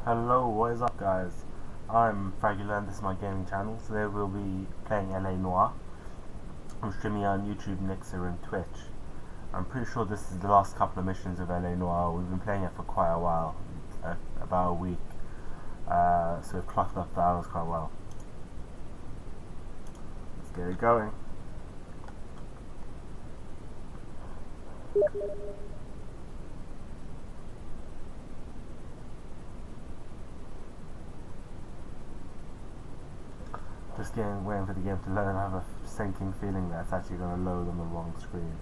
Hello, what is up guys? I'm Fragular and this is my gaming channel. Today we'll be playing LA Noire. I'm streaming on YouTube, Mixer and Twitch. I'm pretty sure this is the last couple of missions of LA Noire. We've been playing it for quite a while, about a week. So we've clocked up the hours quite well. Let's get it going. Just waiting for the game to load. I have a sinking feeling that it's actually going to load on the wrong screen.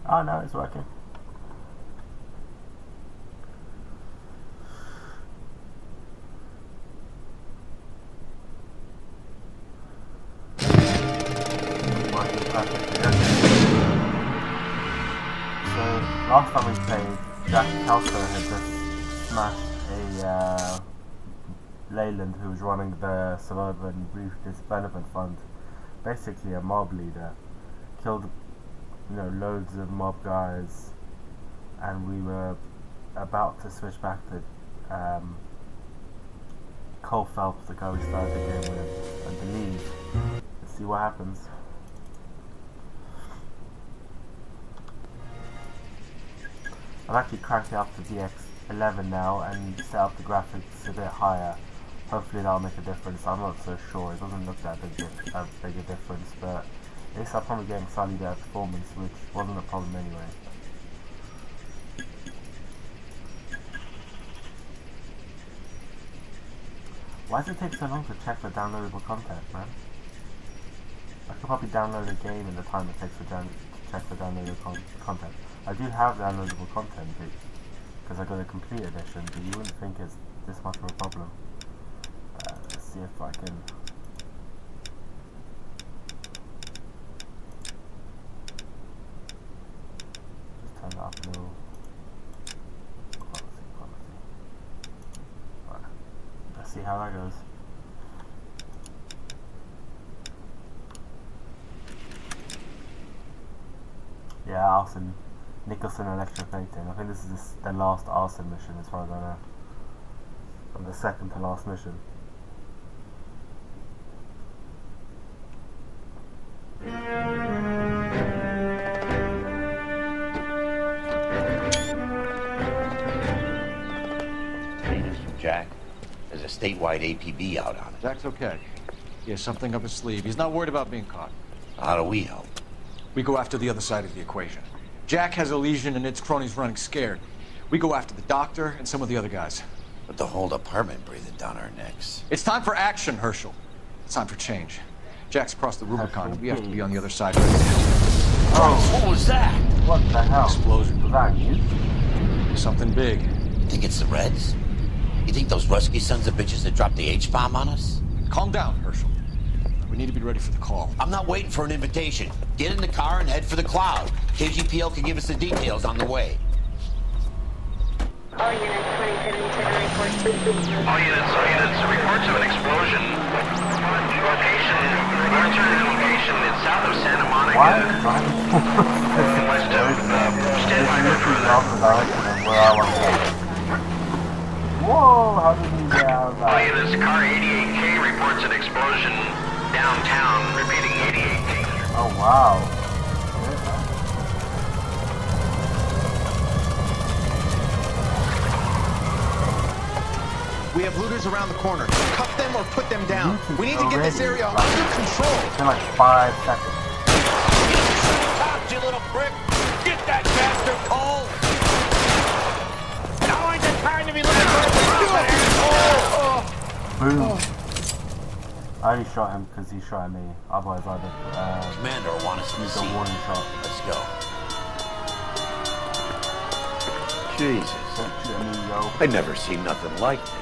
Oh no, it's working. Working perfectly. So last time we played, Jack Calco had just smashed a Leyland, who was running the Suburban Youth Development Fund, basically a mob leader, killed loads of mob guys, and we were about to switch back to Cole Phelps, the guy we started the game with, I believe. Let's see what happens. I've actually cranked it up to DX11 now and set up the graphics a bit higher. Hopefully that'll make a difference. I'm not so sure. It doesn't look that big a difference, but at least I'm probably getting slightly better performance, which wasn't a problem anyway. Why does it take so long to check for downloadable content, man? I could probably download a game in the time it takes to check for downloadable content. I do have downloadable content because I got a complete edition, but you wouldn't think it's this much of a problem. Let's see if I can. Just turn that up a little. Quality. Right. Let's see how that goes. Yeah, arson. Nicholson electroplating. I think this is the last arson mission as far as I know. And the second to last mission. Jack, there's a statewide APB out on it. Jack's okay. He has something up his sleeve. He's not worried about being caught. How do we help? We go after the other side of the equation. Jack has a legion and its cronies running scared. We go after the doctor and some of the other guys. With the whole department breathing down our necks. It's time for action, Herschel. It's time for change. Jack's crossed the Rubicon and we have to be on the other side right now. Oh, what was that? What the hell? Explosion. Was that you? Something big. Think it's the Reds? You think those Rusky sons of bitches that dropped the H-bomb on us? Calm down, Herschel. We need to be ready for the call. I'm not waiting for an invitation. Get in the car and head for the cloud. KGPL can give us the details on the way. All units, 2072 reports. All units, reports of an explosion. Location, alternative location, it's south of Santa Monica. What? West of, stand by for Where I want to go. Whoa, how did we get out of All that? units, car 88K reports an explosion downtown, repeating 88K. Oh wow. We have looters around the corner. Cuff them or put them down. We need to get this area under control. It's been like 5 seconds. Cops, you little prick! Get that bastard, Cole! Now ain't the time to be looking for a Boom. I only shot him because he shot at me. Otherwise I'd have Commander will want us in the used a seat. warning shot. Let's go. Jesus. Don't shoot at me, yo. I never seen nothing like this.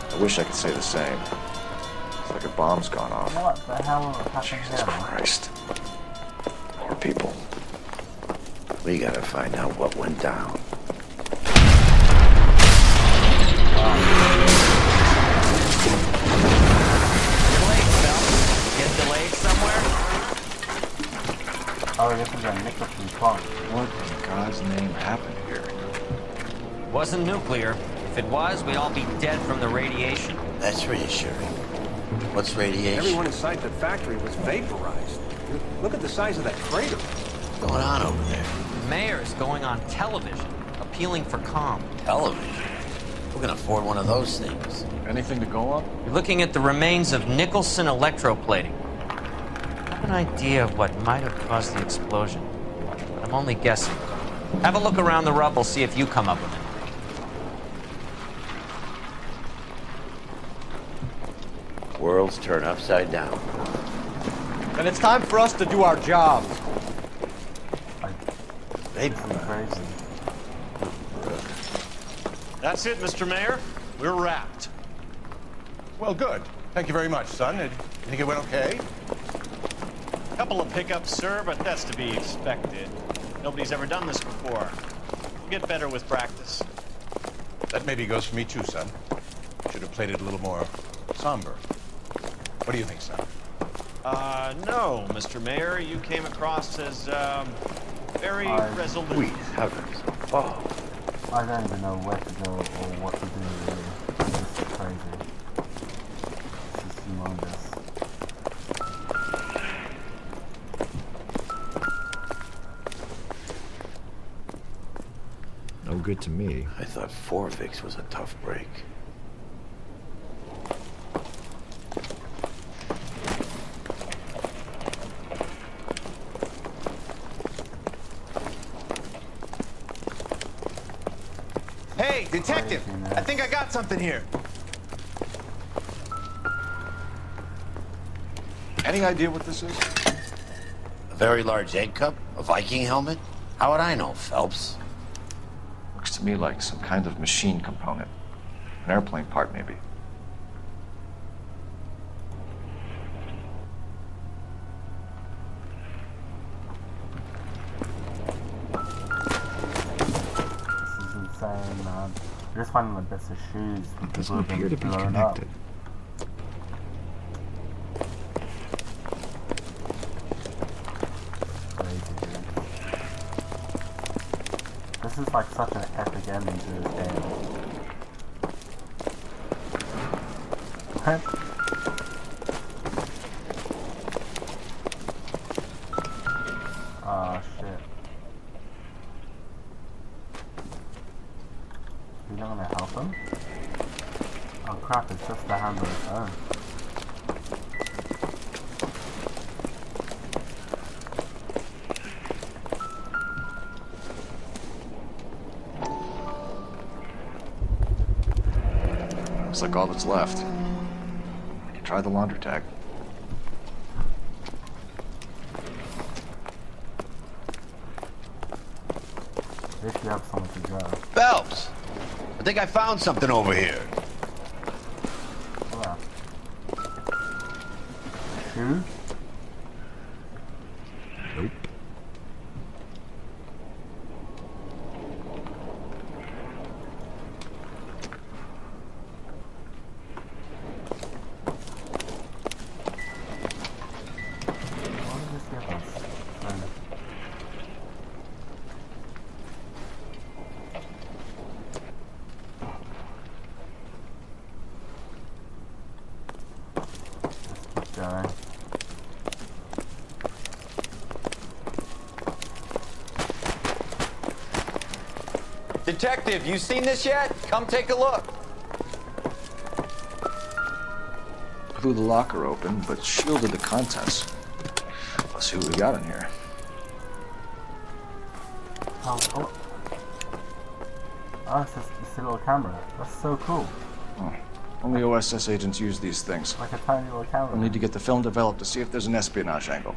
I wish I could say the same. It's like a bomb's gone off. What the hell happened Jesus here? Christ. Poor people. We gotta find out what went down. Get delayed somewhere? Oh, this is a Nicholson plant. What in God's name happened here? Wasn't nuclear. If it was, we'd all be dead from the radiation. That's reassuring. What's radiation? Everyone inside the factory was vaporized. Look at the size of that crater. What's going on over there? The mayor is going on television, appealing for calm. Television? Who can afford one of those things? Anything to go on? You're looking at the remains of Nicholson electroplating. I have an idea of what might have caused the explosion, but I'm only guessing. Have a look around the rubble, see if you come up with it. Worlds turn upside down. Then it's time for us to do our job. Crazy. That's it, Mr. Mayor. We're wrapped. Well, good. Thank you very much, son. You think it went okay? Couple of pickups, sir, but that's to be expected. Nobody's ever done this before. We'll get better with practice. That maybe goes for me too, son. Should have played it a little more somber. What do you think, son? No, Mr. Mayor. You came across as, very resolute. Sweet heavens. Oh. I don't even know where to go or what to do really. This is crazy. This is humongous. No good to me. I thought Forvix was a tough break. Hey, detective! I think I got something here. Any idea what this is? A very large egg cup? A Viking helmet? How would I know, Phelps? Looks to me like some kind of machine component. An airplane part, maybe. Insane, man. You're just finding like bits of shoes. It doesn't appear to be connected. Crazy, dude. This is like such an epic ending to this game. Oh shit. You're not gonna help him? Oh crap, it's just the hand on its own. Looks like all that's left. Try the laundry tag. At least you have somewhere to go. Phelps! I think I found something over here. Where? Shoe? Nope. What did this give us? Let's keep going. Detective, you seen this yet? Come take a look. Blew the locker open, but shielded the contents. Let's see what we got in here. Oh, it's a little camera. That's so cool. Oh, only OSS agents use these things. Like a tiny little camera. We'll need to get the film developed to see if there's an espionage angle.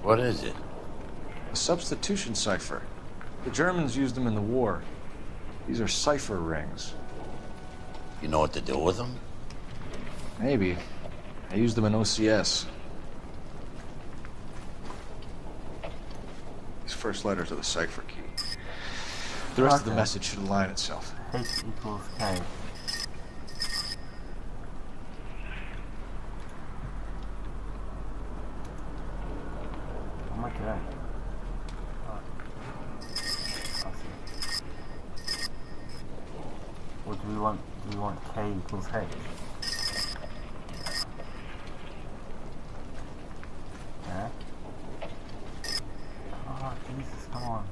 What is it? A substitution cipher. The Germans used them in the war. These are cipher rings. You know what to do with them? Maybe. I used them in OCS. These first letters are the cipher key. The rest of the message should align itself. H equals K. Oh my god. Oh. I see. want K equals H. Okay. Oh, Jesus, come on.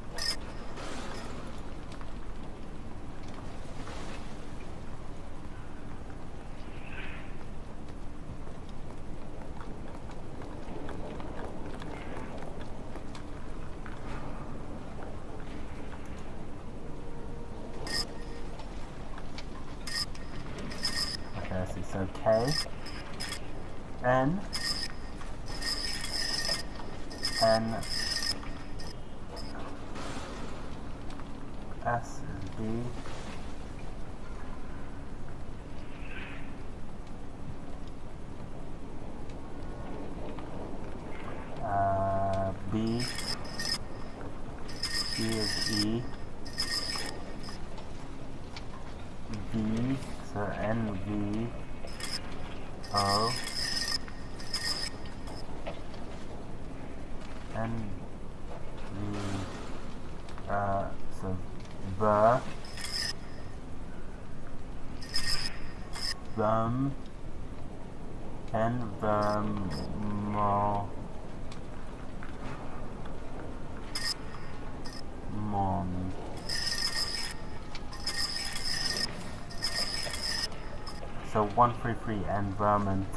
Okay, I see. So K, N, N, S is B, B, B is E, V, so N, V, O, N, V, so B, N, Mo, Mon. So 133 environment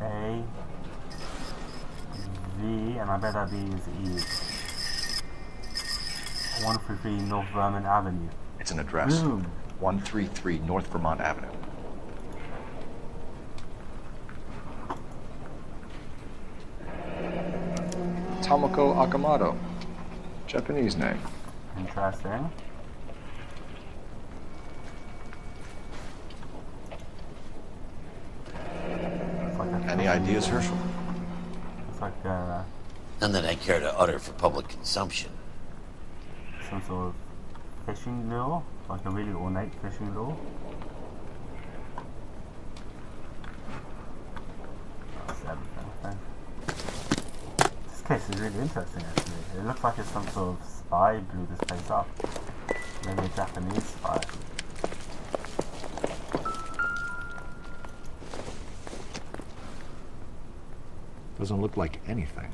A V, and I bet that B is E. 133 North Vermont Avenue. It's an address. Boom. 133 North Vermont Avenue. Tomoko Akamoto. Japanese name. Interesting. Any ideas, Herschel? It's like None that I care to utter for public consumption. some sort of fishing lure, like a really ornate fishing lure. That's everything, I think. This case is really interesting, actually. It looks like it's some sort of spy blew this place up. Maybe a Japanese spy. Doesn't look like anything.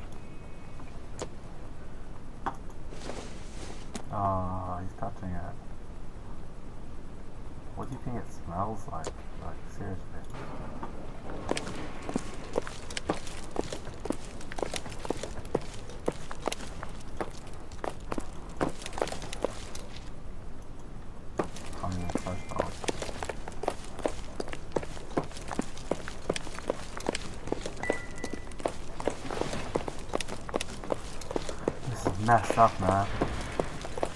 Oh, he's touching it. What do you think it smells like? Like, seriously. Can't even touch that one. This is messed up, man.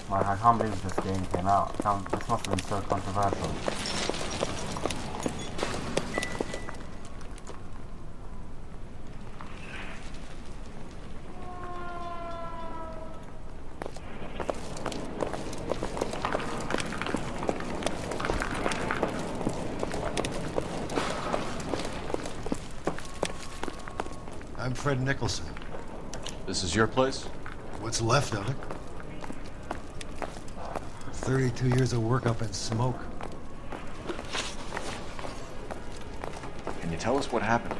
Like, I can't believe this game came out. This must have been so controversial. I'm Fred Nicholson. This is your place? What's left of it? 32 years of work up in smoke. Can you tell us what happened?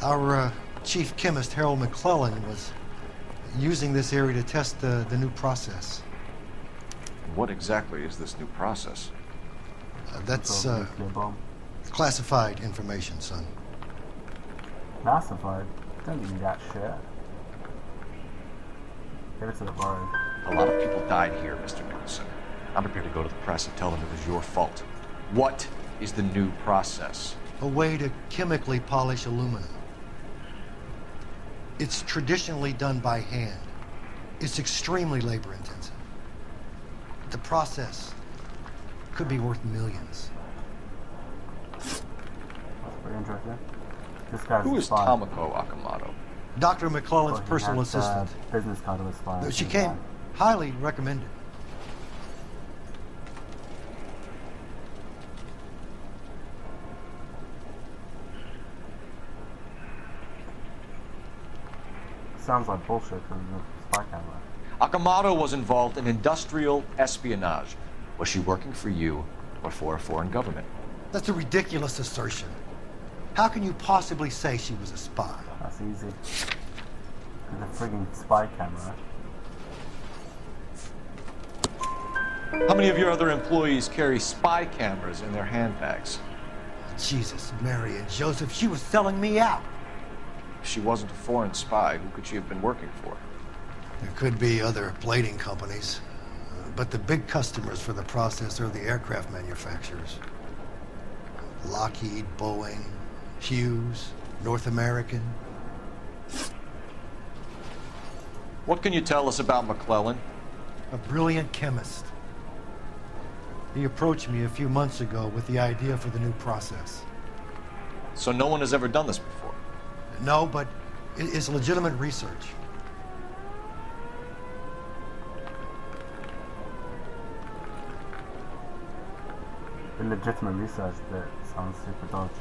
Our chief chemist, Harold McClellan, was using this area to test the new process. What exactly is this new process? That's classified information, son. Classified? Don't give me that shit. Give it to the road. A lot of people died here, Mr. Nicholson. I'm prepared to go to the press and tell them it was your fault. What is the new process? A way to chemically polish aluminum. It's traditionally done by hand. It's extremely labor intensive. The process could be worth millions. That's pretty interesting. This guy's Who is Tomoko Akamoto? Dr. McClellan's personal has, assistant. Business card of a spy. She came highly recommended. Sounds like bullshit from the spy camera. Akamoto was involved in industrial espionage. Was she working for you or for a foreign government? That's a ridiculous assertion. How can you possibly say she was a spy? That's easy. With a frigging spy camera. How many of your other employees carry spy cameras in their handbags? Jesus, Mary and Joseph, she was selling me out. If she wasn't a foreign spy, who could she have been working for? There could be other plating companies, but the big customers for the process are the aircraft manufacturers. Lockheed, Boeing, Hughes, North American. What can you tell us about McClellan? A brilliant chemist. He approached me a few months ago with the idea for the new process. So no one has ever done this before? No, but it's legitimate research. Illegitimate research that sounds super dodgy.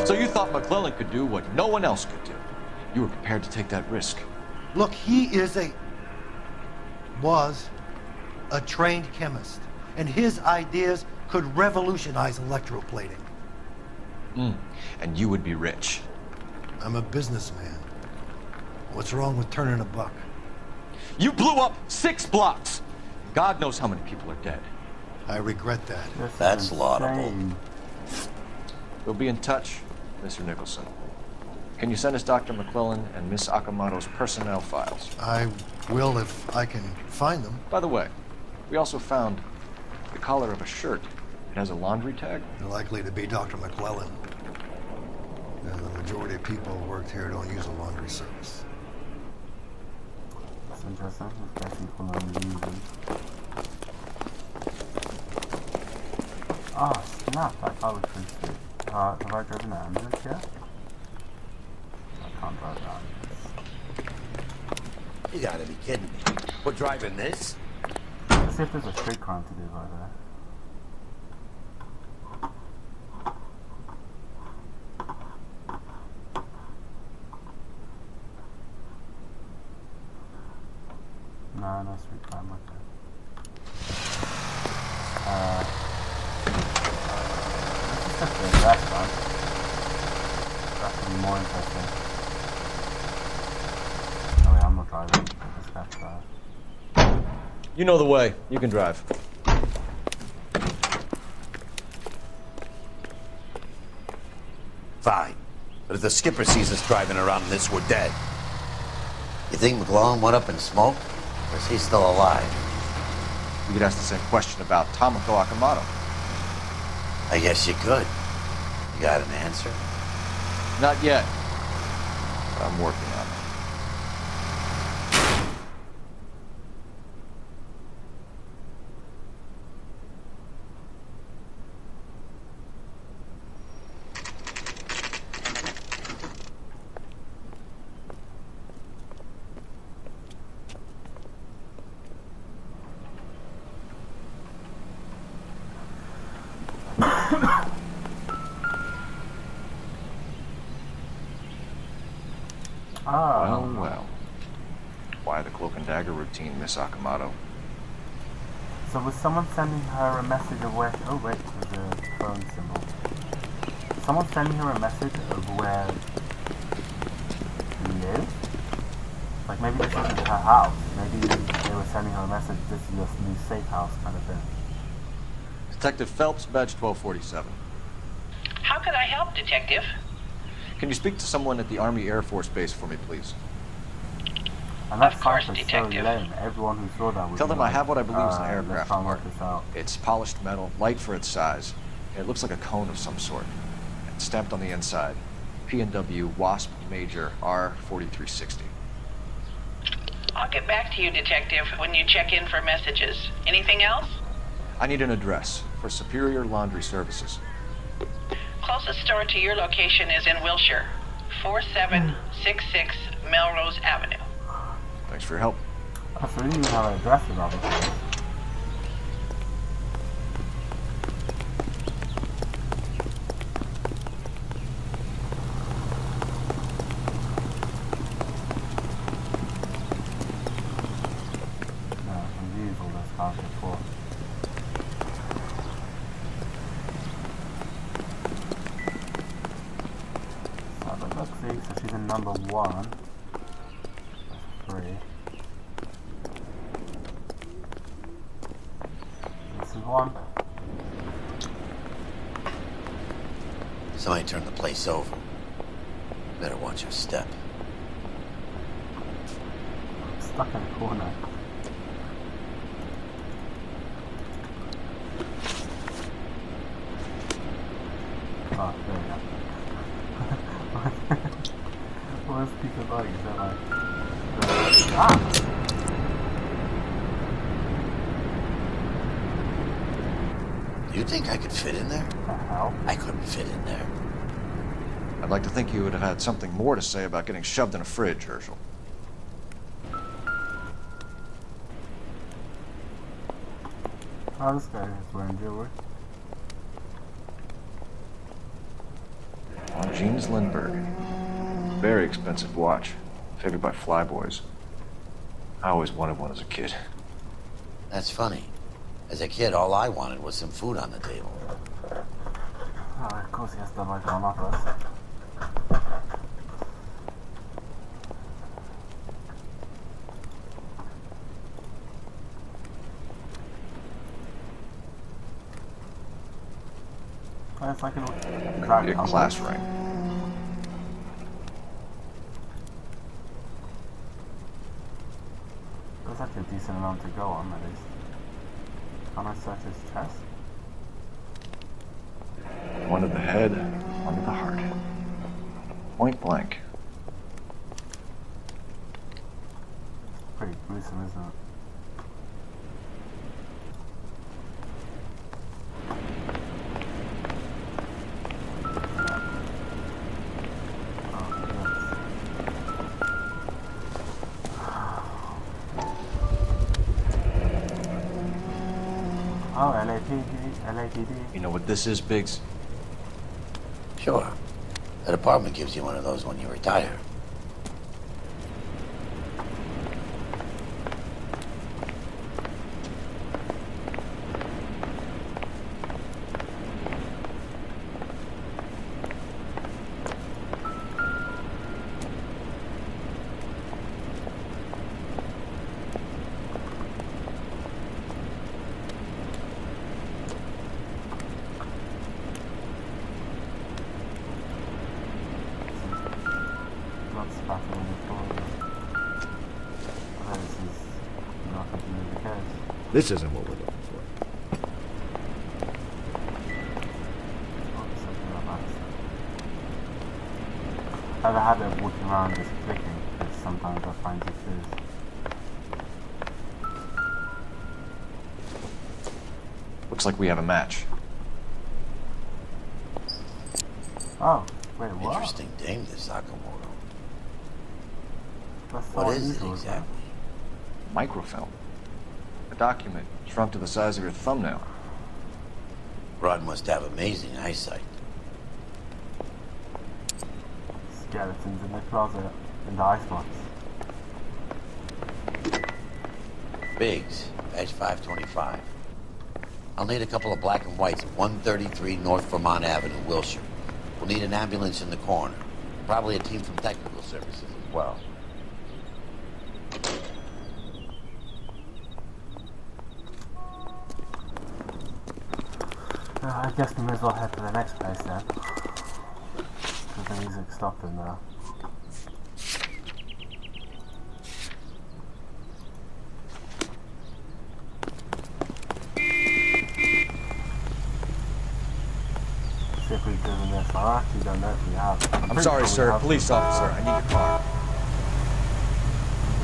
So you thought McClellan could do what no one else could do. You were prepared to take that risk. Look, he was a trained chemist, and his ideas could revolutionize electroplating. And you would be rich. I'm a businessman. What's wrong with turning a buck? You blew up 6 blocks! God knows how many people are dead. I regret that. That's laudable. We'll be in touch, Mr. Nicholson. Can you send us Dr. McClellan and Miss Akamoto's personnel files? I will if I can find them. By the way, we also found the collar of a shirt. It has a laundry tag. Likely to be Dr. McClellan. And the majority of people who worked here don't use a laundry service. That's interesting. That's people only using. Oh snap! That car was pretty sweet. Have I driven an ambulance yet? I can't drive an ambulance. You gotta be kidding me. We're driving this? Let's see if there's a street crime to do right there. No street crime right there. Let's just go to the left one. That could be more interesting. Oh yeah, I'm not driving. This guy's drive. You know the way. You can drive. Fine. But if the skipper sees us driving around in this, we're dead. You think McClellan went up in smoke? Or is he still alive? You could ask the same question about Tomoko Akamoto. I guess you could. You got an answer? Not yet. But I'm working on it. Well. Why the cloak and dagger routine, Miss Akamoto? So was someone sending her a message of where... Oh wait, there's a phone symbol. Someone sending her a message of where she lives? Like maybe this isn't her house. Maybe they were sending her a message, this is your new safe house kind of thing. Detective Phelps, badge 1247. How could I help, Detective? Can you speak to someone at the Army Air Force Base for me, please? And that Of course, site is Detective. so lame. Everyone who saw that was Tell them I like, have what I believe is an let's aircraft try and work part. this out. It's polished metal, light for its size. It looks like a cone of some sort. It's stamped on the inside. P&W Wasp Major R4360. I'll get back to you, Detective, when you check in for messages. Anything else? I need an address for Superior Laundry Services. Closest store to your location is in Wilshire, 4766 Melrose Avenue. Thanks for your help. Oh, so we didn't even have an address with all this stuff. number 1. That's 3. This is 1. Somebody turned the place over. Better watch your step. I'm stuck in a corner. Oh, there we go. What is people like? Is that like... Ah! You think I could fit in there? What the hell? I couldn't fit in there. I'd like to think you would have had something more to say about getting shoved in a fridge, Herschel. Oh, this guy is wearing jewelry. Jeans Lindbergh. Very expensive watch. Favored by flyboys. I always wanted one as a kid. That's funny. As a kid, all I wanted was some food on the table. Oh, of course he has to like on us. Oh, it's like a Could be a class ring. There's actually a decent amount to go on, at least. Can I search his chest? One to the head, one to the heart. Point blank. Pretty gruesome, isn't it? Oh, LAPD. You know what this is, Biggs? Sure. That apartment gives you one of those when you retire. This isn't what we're looking for. I've had it walking around just clicking, because sometimes I find it is. Looks like we have a match. Oh, wait, what? Interesting dame, this Sakamoto. That's so What is it unusual, exactly? Microfilm. A document shrunk to the size of your thumbnail. Rod must have amazing eyesight. Skeletons in the closet, in the icebox. Biggs, badge 525. I'll need a couple of black and whites at 133 North Vermont Avenue, Wilshire. We'll need an ambulance in the corner. Probably a team from technical services as well. I guess we may as well head to the next place then. Because the music stopped in there. See if we've driven this. I actually don't know if we have. I'm sorry, sir. Police officer. I need your car.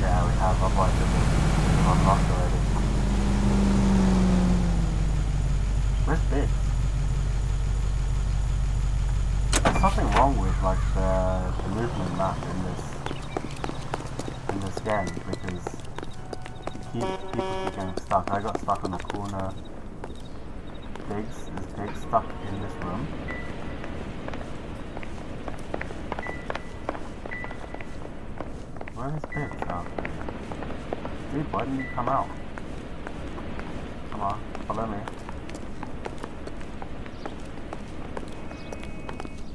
Yeah, we have. Otherwise, it's unlocked already. Where's Biggs? There's something wrong with like the movement map in this game because people keep getting stuck. I got stuck on the corner. Is Biggs stuck in this room? Where is Biggs now? Dude, why didn't you come out? Come on, follow me.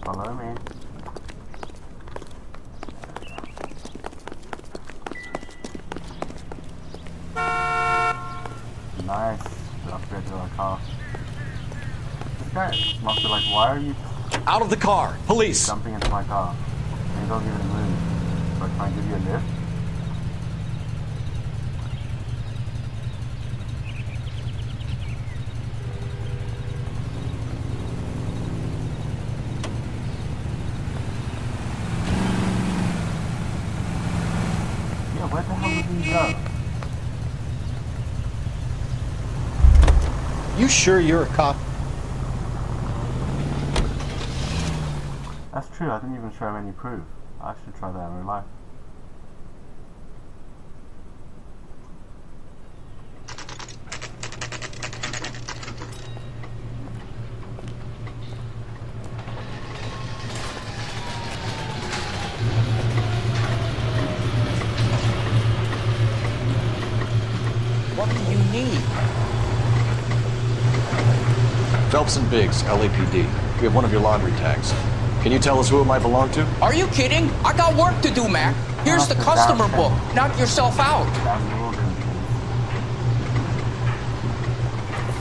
Follow me. car. This guy must be like, why are you Out of the car! Police! jumping into my car? And you don't even move. So I try and give you a lift? Yeah, where the hell did he go? You sure you're a cop? That's true, I didn't even show him any proof. I should try that in real life. What do you need? Phelps and Biggs, LAPD. We have one of your laundry tags. Can you tell us who it might belong to? Are you kidding? I got work to do, Mac. Here's the customer book. Knock yourself out.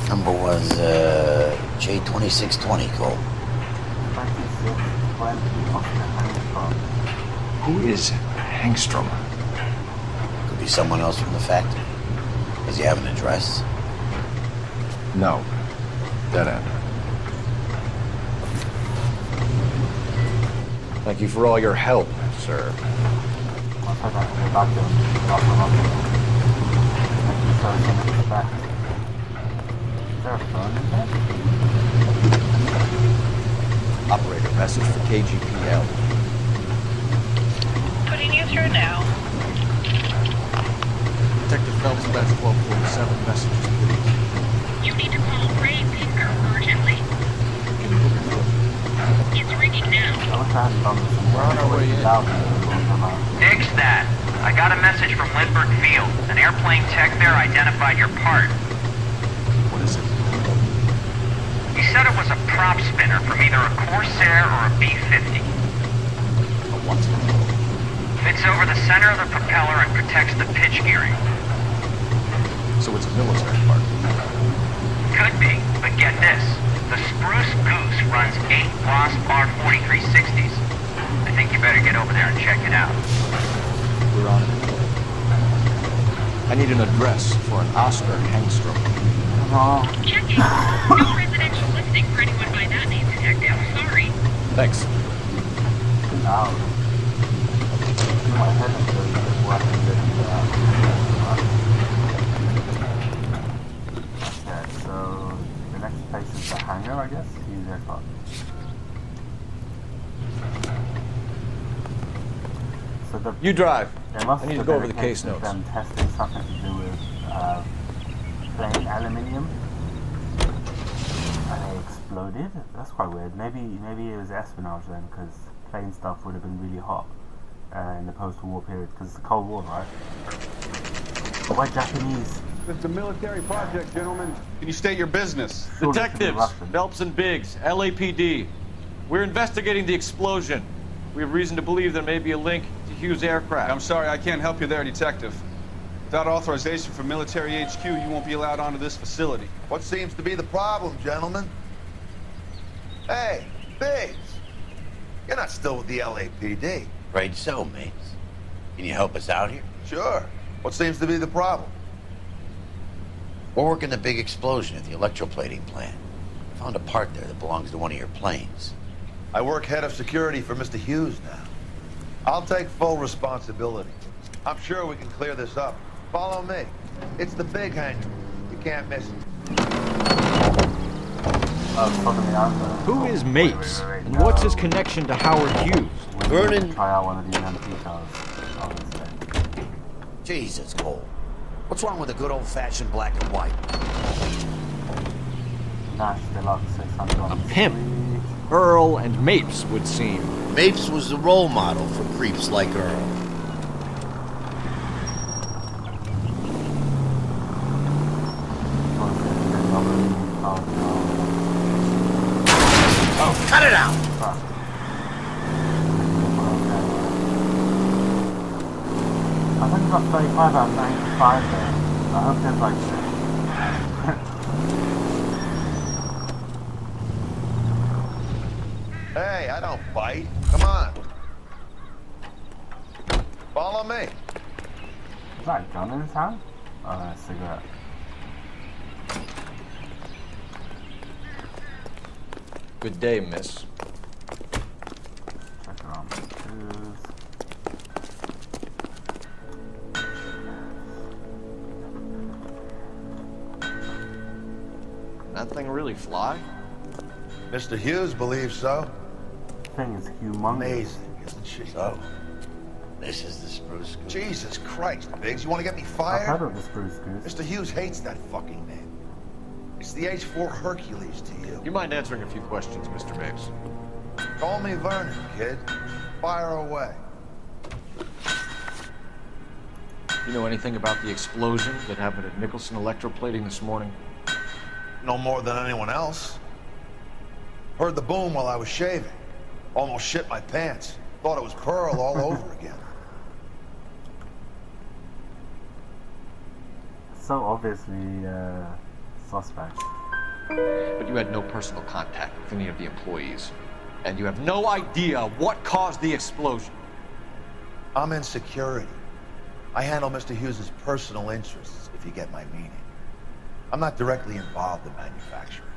Number was J2620, Cole. Who is Hangstrom? Could be someone else from the factory. Does he have an address? No. Dead end. Thank you for all your help, sir. Operator, message for KGPL. Putting you through now. Detective Phelps, that's 1247. Messages, please. You need to call Ray Pinker urgently. It's ringing now. We're on our way in. Nix that. I got a message from Lindbergh Field. An airplane tech there identified your part. What is it? He said it was a prop spinner from either a Corsair or a B-50. A what? Fits over the center of the propeller and protects the pitch gearing. So it's a military part. Could be, but get this. The Spruce Goose runs 8 Wasp R4360s. I think you better get over there and check it out. We're on it. I need an address for an Oscar Hangstrom. Checking. No residential listing for anyone by that name, Detective. Sorry. Thanks. Okay, so the next place is the hangar, I guess. Use aircraft. So the You drive. They must I need to have go over the dedicated case notes. them testing something to do with plain aluminium, and they exploded. That's quite weird. Maybe it was espionage then, because plain stuff would have been really hot in the post-war period, because it's the Cold War, right? But why Japanese? It's a military project, gentlemen. Can you state your business? Surely it should be Detectives, Russian. Phelps and Biggs, LAPD. We're investigating the explosion. We have reason to believe there may be a link to Hughes' aircraft. I'm sorry, I can't help you there, Detective. Without authorization from military HQ, you won't be allowed onto this facility. What seems to be the problem, gentlemen? Hey, Biggs. You're not still with the LAPD. Afraid so, mates. Can you help us out here? Sure. What seems to be the problem? We're working the big explosion at the electroplating plant. Found a part there that belongs to one of your planes. I work head of security for Mr. Hughes now. I'll take full responsibility. I'm sure we can clear this up. Follow me. It's the big hangar. You can't miss it. Who is Mapes? And what's his connection to Howard Hughes? Vernon. Try out one of these MP cars, obviously. Jesus, Cole. What's wrong with a good old-fashioned black and white? Nash, they love 600 A pimp. Earl and Mapes would seem. Mapes was the role model for creeps like Earl. Oh, cut it out! I think about 35 out of 95 there. I hope there's like Hey, I don't bite. Come on. Follow me. Is that a gun in his hand? Oh, no, a cigarette. Good day, miss. Check around my shoes. That thing really fly? Mr. Hughes believes so. Thing is humongous. Amazing, isn't she? So, this is the Spruce Goose. Jesus Christ, Biggs, you want to get me I've fired? heard of the Spruce Goose. Mr. Hughes hates that fucking name. It's the H4 Hercules to you. You mind answering a few questions, Mr. Mapes? Call me Vernon, kid. Fire away. You know anything about the explosion that happened at Nicholson Electroplating this morning? No more than anyone else. Heard the boom while I was shaving. Almost shit my pants. Thought it was Pearl all over again. So obviously, suspect. But you had no personal contact with any of the employees. And you have no idea what caused the explosion. I'm in security. I handle Mr. Hughes' personal interests, if you get my meaning. I'm not directly involved in manufacturing.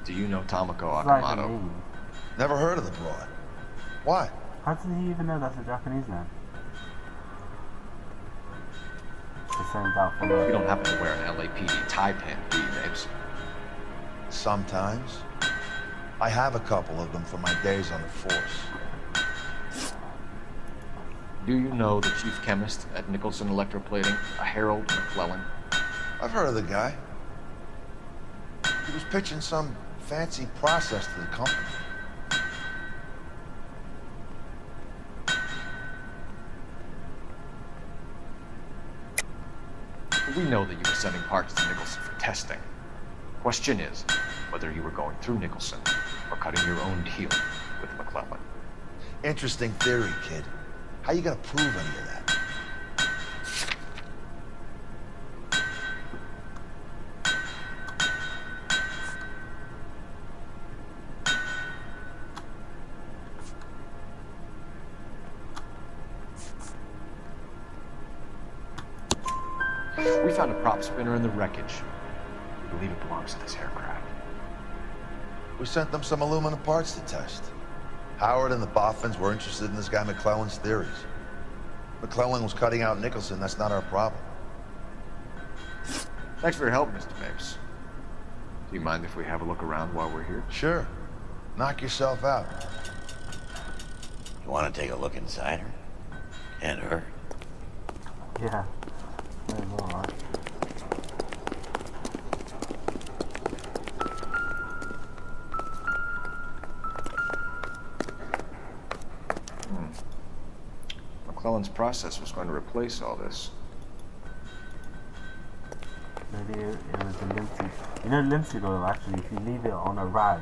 Do you know Tomoko It's like a Akamoto? name. Never heard of the broad. Why? How did he even know that's a Japanese name? The same doubt from You don't happen to wear an LAPD tie pin, do you, Mapes? Sometimes. I have a couple of them from my days on the force. Do you know the chief chemist at Nicholson Electroplating, a Harold McClellan? I've heard of the guy. He was pitching some fancy process to the company. We know that you were sending parts to Nicholson for testing. Question is whether you were going through Nicholson or cutting your own deal with McClellan. Interesting theory, kid. How you gonna prove any of that? We found a prop spinner in the wreckage. We believe it belongs to this aircraft. We sent them some aluminum parts to test. Howard and the Boffins were interested in this guy McClellan's theories. McClellan was cutting out Nicholson, that's not our problem. Thanks for your help, Mr. Mapes. Do you mind if we have a look around while we're here? Sure. Knock yourself out. You want to take a look inside her? And her? Yeah. Alright. McClellan's process was going to replace all this. Maybe it was the linseed. You know, linseed oil, actually, if you leave it on a rag,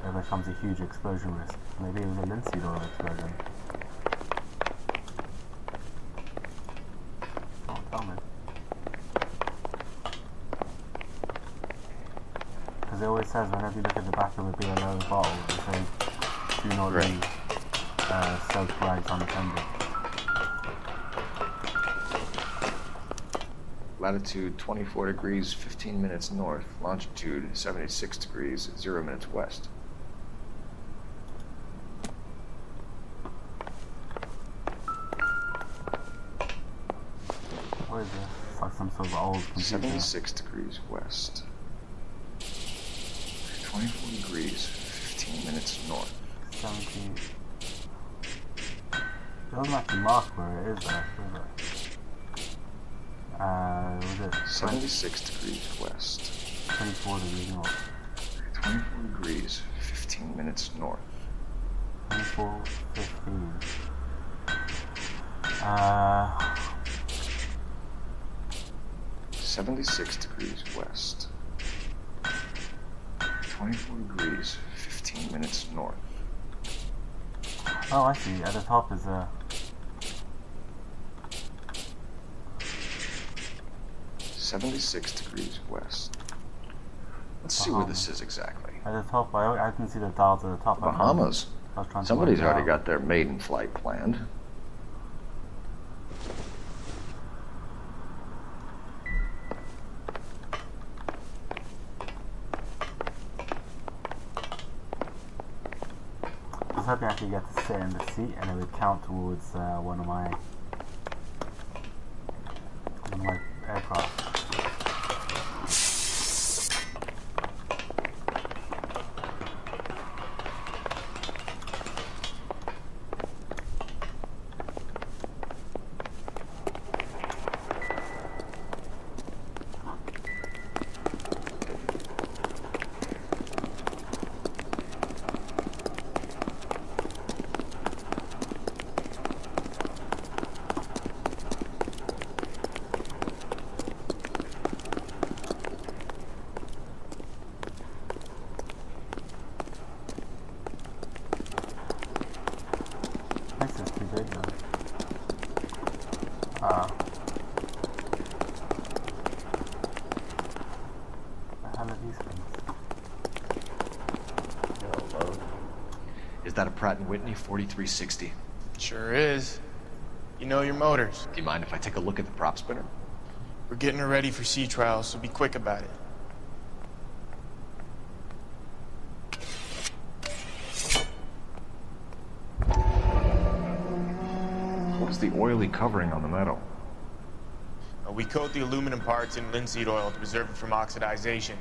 there becomes a huge explosion risk. Maybe it was a linseed oil explosion. Oh, tell me. Because it always says, whenever you look at the back of a BLO bottle, it says, do not leave soaked rags unattended. Latitude 24 degrees, 15 minutes north. Longitude 76 degrees, 0 minutes west. What is this? It's like some sort of old computer. 76 degrees west. 24 degrees, 15 minutes north. 17. It doesn't actually mark where it is there, is it? Was it 76 degrees west. 24 degrees north. 24 degrees, 15 minutes north. 24, 15. 76 degrees west. 24 degrees, 15 minutes north. Oh, I see. At the top is a... 76 degrees west. Let's see where this is exactly. At the top, I can see the dials at the top. Bahamas. I was trying to Somebody's work it already out. got their maiden flight planned. I was hoping I could get to sit in the seat and it would count towards one of my aircraft. This is too big though. The hell are these things? Hello. Is that a Pratt & Whitney 4360? Sure is. You know your motors. Do you mind if I take a look at the prop spinner? We're getting her ready for sea trials, so be quick about it. What's the oily covering on the metal? We coat the aluminum parts in linseed oil to preserve it from oxidization.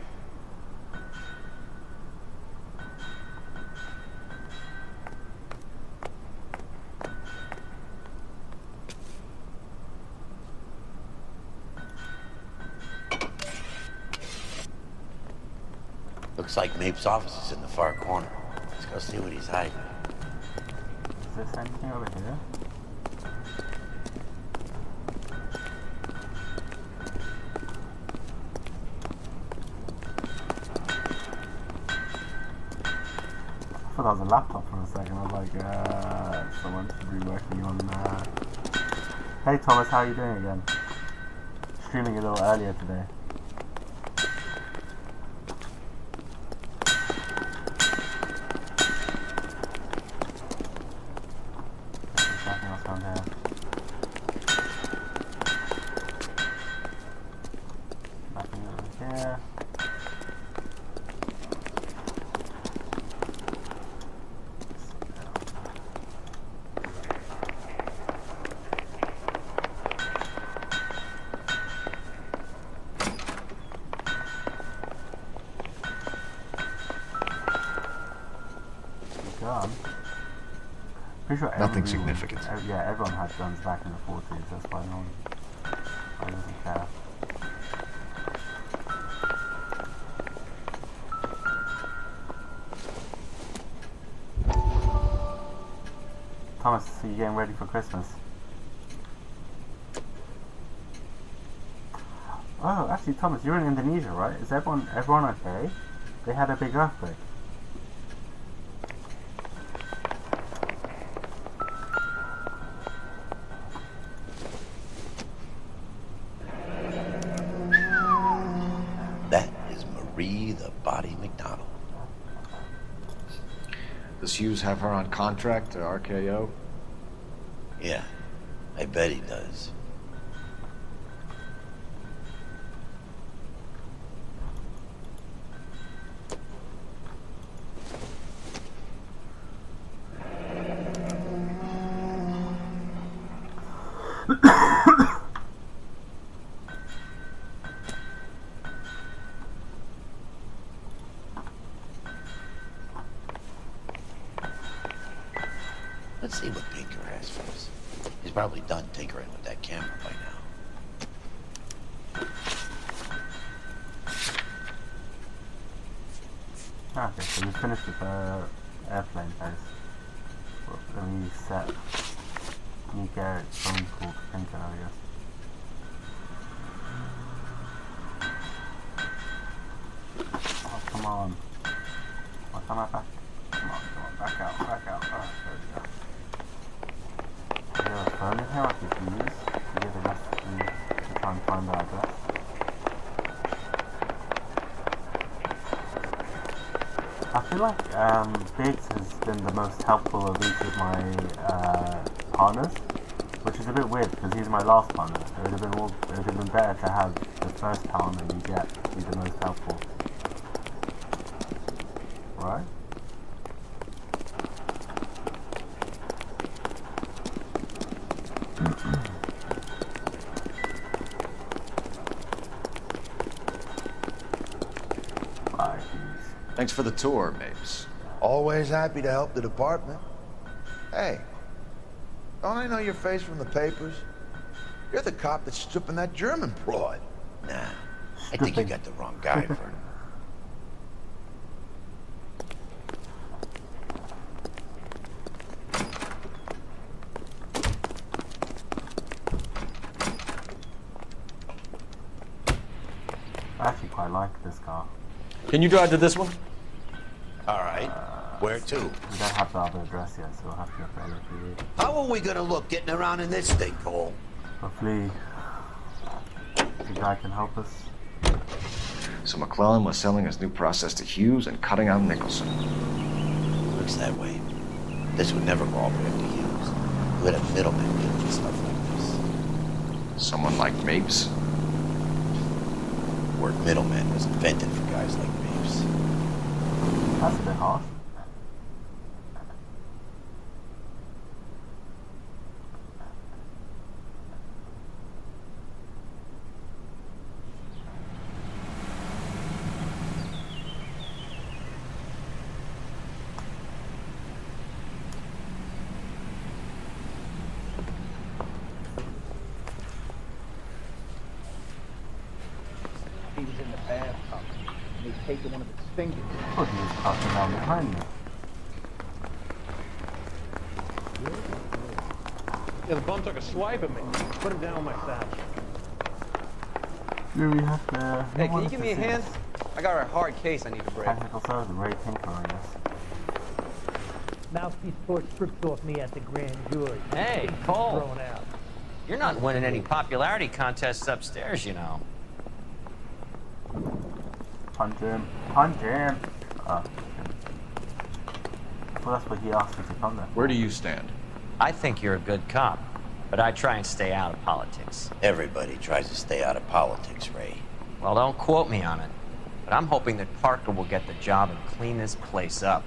Looks like Mape's office is in the far corner. Let's go see what he's hiding. Is this anything over here? I thought that was a laptop for a second. I was like, someone should be working on. Hey Thomas, how are you doing again? Streaming a little earlier today. There's nothing else around here. Nothing over here. Gun. Pretty sure Nothing significant. Yeah, everyone had guns back in the 40s. That's why no one doesn't care. Thomas, so you getting ready for Christmas? Oh, actually, Thomas, you're in Indonesia, right? Is everyone okay? They had a big earthquake. That is Marie the Body McDonald. Does Hughes have her on contract to RKO? Yeah, I bet he does. Let's see what Pinker has for us. He's probably done tinkering with that camera by now. Okay, so we finished with the airplane phase. Let me set new Garrett's phone called Pinker, I guess. Oh, come on. Why can't I back? Come on, back out. Oh, there we go. Is there a phone in here I could use to get the rest to try and find the address? I feel like Biggs has been the most helpful of each of my partners, which is a bit weird because he's my last partner. It would have been better to have the first partner you get be the most helpful, right? Thanks for the tour, Mapes. Always happy to help the department. Hey, don't I know your face from the papers? You're the cop that's stripping that German broad. Nah, I think you got the wrong guy, Vernon. I actually quite like this car. Can you drive to this one? All right. Where to? We don't have the other address yet, so we'll have to go for LAPD. How are we gonna look getting around in this thing, Cole? Hopefully, the guy can help us. So McClellan was selling his new process to Hughes and cutting out Nicholson. Looks that way. This would never go all the way up to Hughes. We had a middleman dealing with stuff like this. Someone like Mapes? The word middleman was invented for guys like Mapes. That's a bit harsh. He was in the bathtub, and he's taken one of his fingers. Oh, he was crouching down behind me. Yeah, the bum took a swipe at me. Put him down on my saddle. Do we have to... Hey, can you give me a hand? I got a hard case I need to break. Technical service, Ray Tinker, I guess. Mouthpiece torch stripped off me at the grand jury. Hey, Cole. Thrown out. You're not winning any popularity contests upstairs, you know. Punch him. Punch him. Oh, well, that's what he asked me to come there. Where do you stand? I think you're a good cop, but I try and stay out of politics. Everybody tries to stay out of politics, Ray. Well, don't quote me on it, but I'm hoping that Parker will get the job and clean this place up.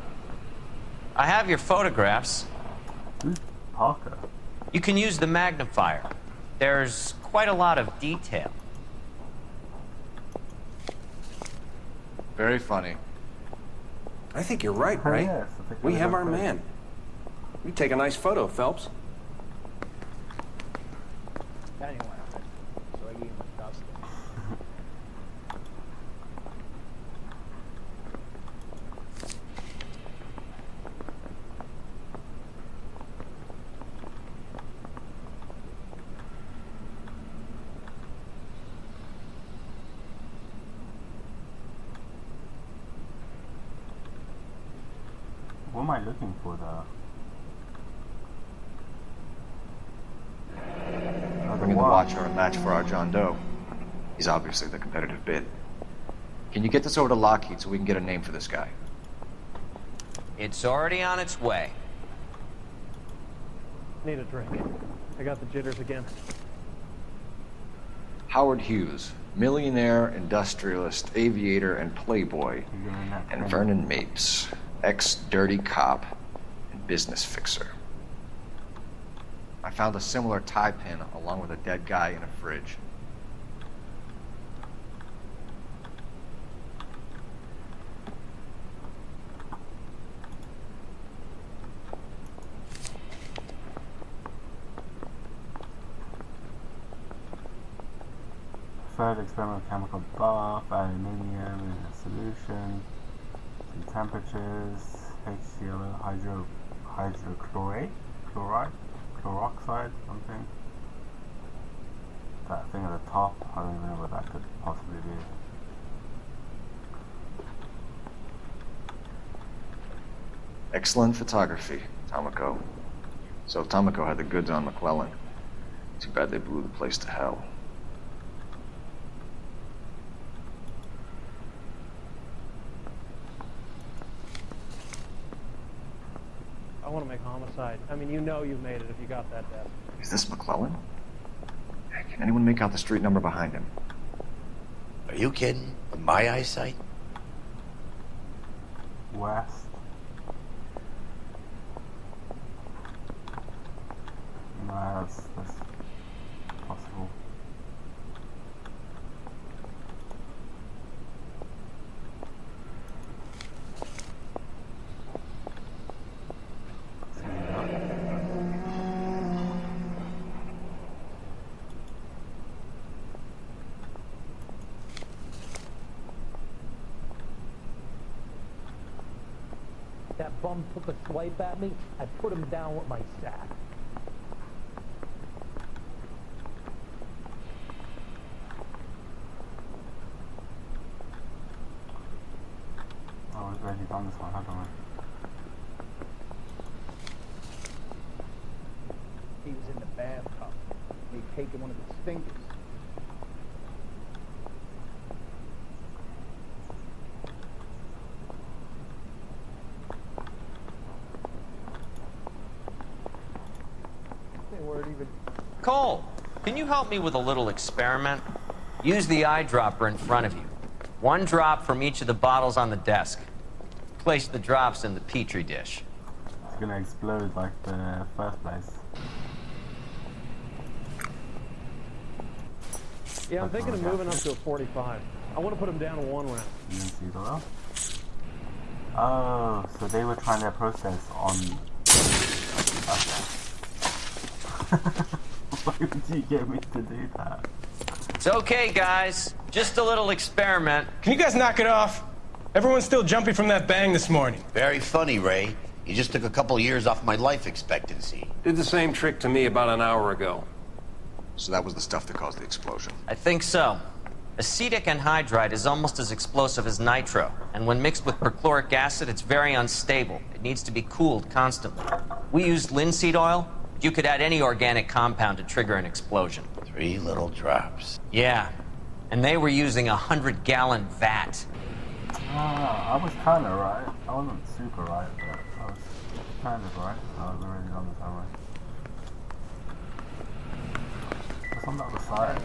I have your photographs. Who's Parker? You can use the magnifier. There's quite a lot of detail. Very funny. I think you're right, Oh, Ray. yes, I think We I have know our Ray. man. You take a nice photo, Phelps. Anyway, so I gave him a dust. What am I looking for there? Bringing the Watcher a match for our John Doe. He's obviously the competitive bid. Can you get this over to Lockheed so we can get a name for this guy? It's already on its way. Need a drink. I got the jitters again. Howard Hughes, millionaire, industrialist, aviator, and playboy. And Vernon Mapes, ex-dirty cop and business fixer. I found a similar tie pin along with a dead guy in a fridge. Third experimental chemical bath, aluminium in a solution, some temperatures, HCl, hydrochloride, chloroxide, something. That thing at the top, I don't even know what that could possibly be. Excellent photography, Tomoko. So Tomoko had the goods on McClellan. Too bad they blew the place to hell. I want to make homicide. I mean, you know you've made it if you got that desk. Is this McClellan? Can anyone make out the street number behind him? Are you kidding? With my eyesight? West. No, that's possible. That bum took a swipe at me, I put him down with my sack. Oh, we've already done this one, haven't we? He was in the bathtub. They'd taken one of his fingers. Cole, can you help me with a little experiment? Use the eyedropper in front of you. One drop from each of the bottles on the desk. Place the drops in the petri dish. It's gonna explode like the first place. Yeah, I'm thinking of moving up to a 45. I want to put him down to 1 round. Linseed oil? Oh, so they were trying their process on... Okay. Why would you get me to do that? It's okay, guys. Just a little experiment. Can you guys knock it off? Everyone's still jumpy from that bang this morning. Very funny, Ray. You just took a couple of years off my life expectancy. Did the same trick to me about an hour ago. So that was the stuff that caused the explosion? I think so. Acetic anhydride is almost as explosive as nitro, and when mixed with perchloric acid, it's very unstable. It needs to be cooled constantly. We used linseed oil. You could add any organic compound to trigger an explosion. 3 little drops. Yeah, and they were using a 100-gallon vat. I was kind of right. I wasn't super right, but I was kind of right. I was already on the time right. What's on the other side?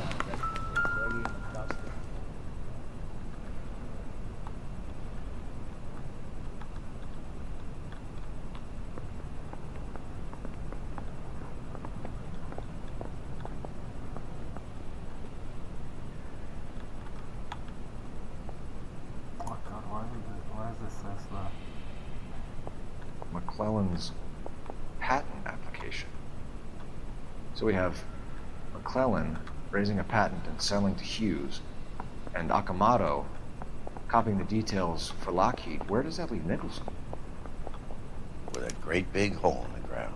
McClellan's patent application. So we have McClellan raising a patent and selling to Hughes, and Akamoto copying the details for Lockheed. Where does that leave Nicholson? With a great big hole in the ground.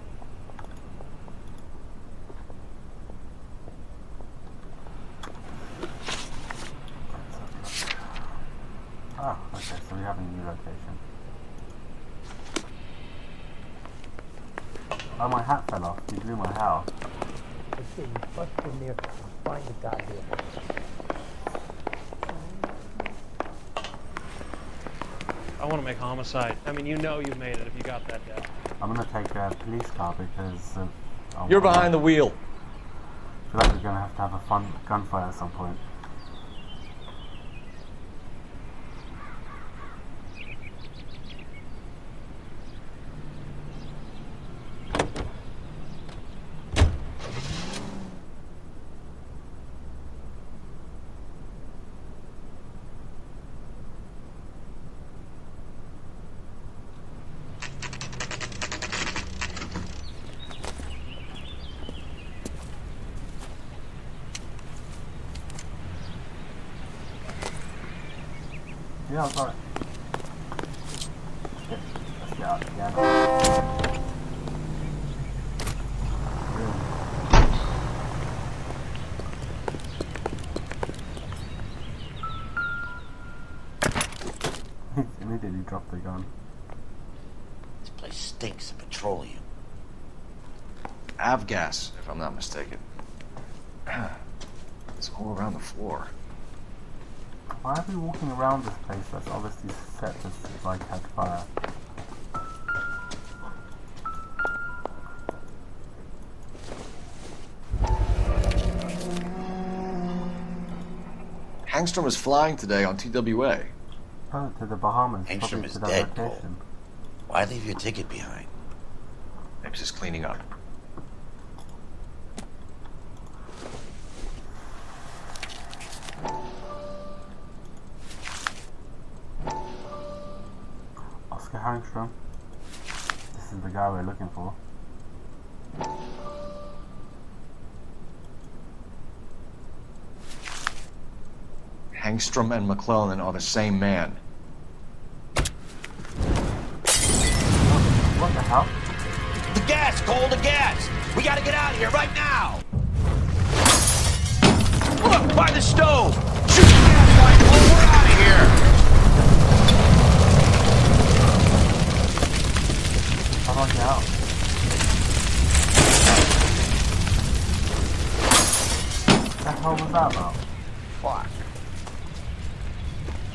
Oh, okay, so we have a new location. Oh, my hat fell off. You blew my hat off. I say you bust in there and find the goddamn. I want to make homicide. I mean, you know you've made it if you got that desk. I'm gonna take a police car because of... You're behind the wheel. I feel like we're gonna have a fun gunfight at some point. Yeah, I'm sorry. Let's get out again. Immediately dropped the gun. This place stinks of petroleum. Avgas, if I'm not mistaken. It's all around the floor. Why are we walking around this place that's obviously set to like catch fire? Hangstrom is flying today on TWA. Oh, to the Bahamas. Hangstrom probably is to that dead, Cole. location. Why leave your ticket behind? Maybe just cleaning up. Oscar Hangstrom. This is the guy we're looking for. Hangstrom and McClellan are the same man. What the hell? The gas, Cole, the gas! We gotta get out of here right now! Look, by the stove! Shoot the gas line, Cole, we're out of here! How do I get out? What the hell was that about? What?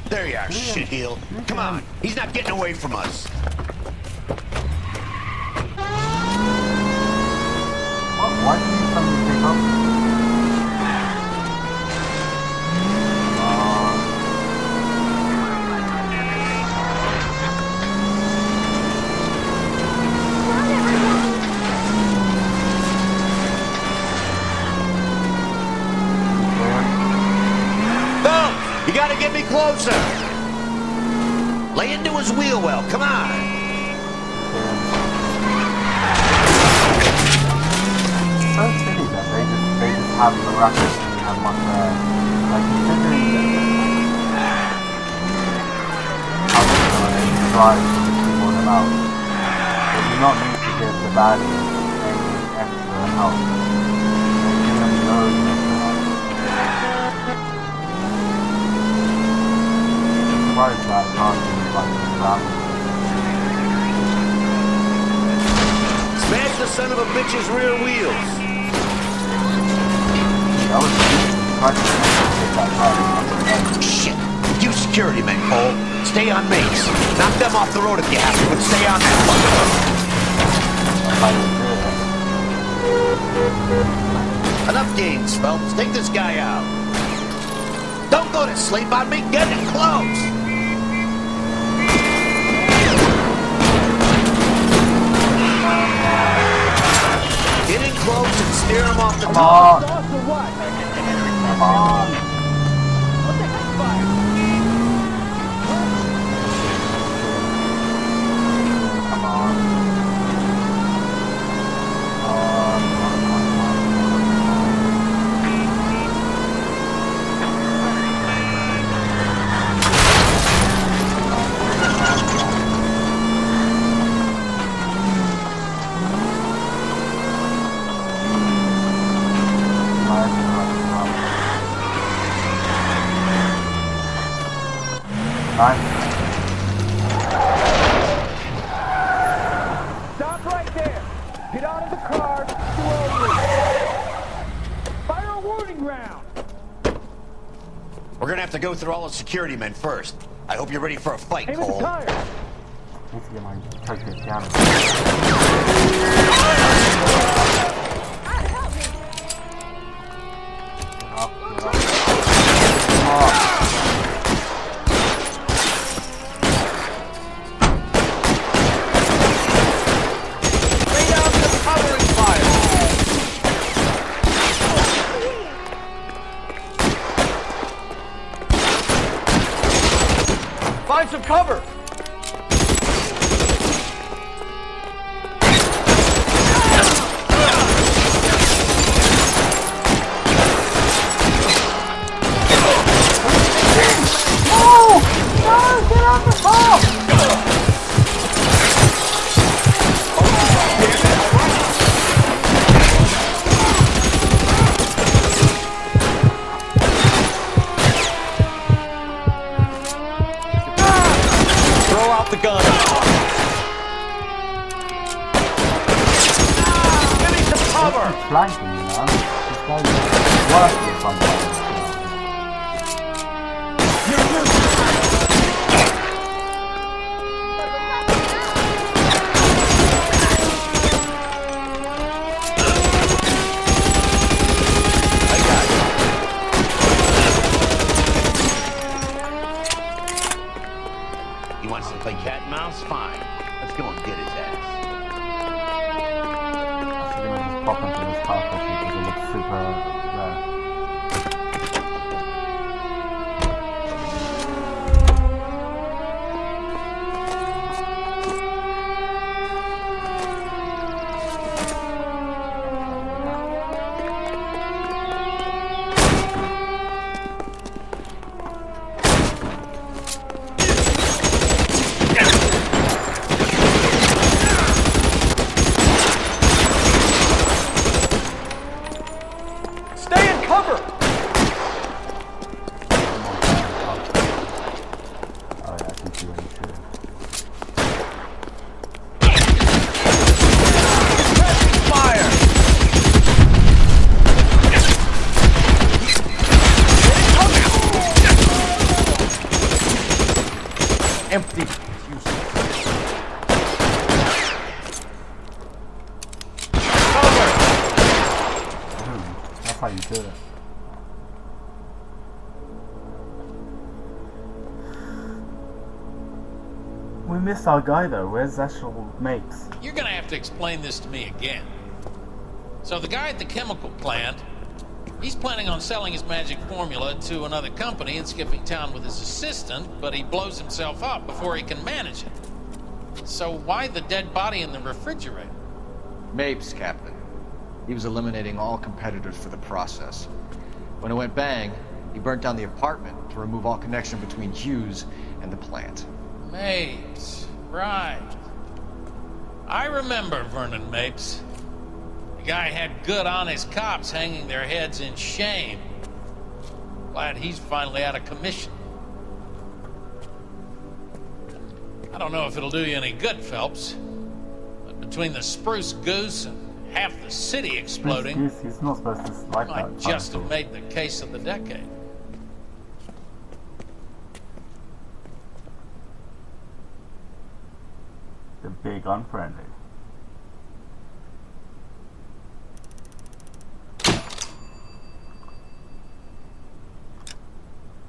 There you are, shitheel. Come on, he's not getting away from us. Why did you suddenly pick up? Bill, you gotta get me closer. Lay into his wheel well, come on. So silly that they just have miraculously have much like considering how they try to people them out. They do not need to give the baddies any extra help. They give them loads of extra help. I'm surprised that can't be like this around. Smash the son of a bitch's rear wheels. Shit! You security men, Cole. Stay on mates. Knock them off the road if you have to, but stay on that fucker. Enough games, Phelps. Take this guy out. Don't go to sleep on me. Get in close. Get in close and steer him off the top. Come on! What the heck, fire? Come on. Stop right there! Get out of the car, slowly! Fire a warning round! We're gonna have to go through all the security men first. I hope you're ready for a fight, Aim at the Cole. tires! I need to get my focus down. Find some cover! The gun. Give me some cover. Flanking, you know. This guy's working sometimes. pop into this car quickly because it looks super rare. Empty. That's how you do it. We missed our guy though. Where's actual Mapes? You're gonna have to explain this to me again. So the guy at the chemical plant, he's planning on selling his magic formula to another company and skipping town with his assistant, but he blows himself up before he can manage it. So why the dead body in the refrigerator? Mapes, Captain. He was eliminating all competitors for the process. When it went bang, he burnt down the apartment to remove all connection between Hughes and the plant. Mapes, right. I remember Vernon Mapes. The guy had good, honest cops hanging their heads in shame. Glad he's finally out of commission. I don't know if it'll do you any good, Phelps. But between the spruce goose and half the city exploding, He's not supposed to like might that. just have made the case of the decade. The big unfriendly.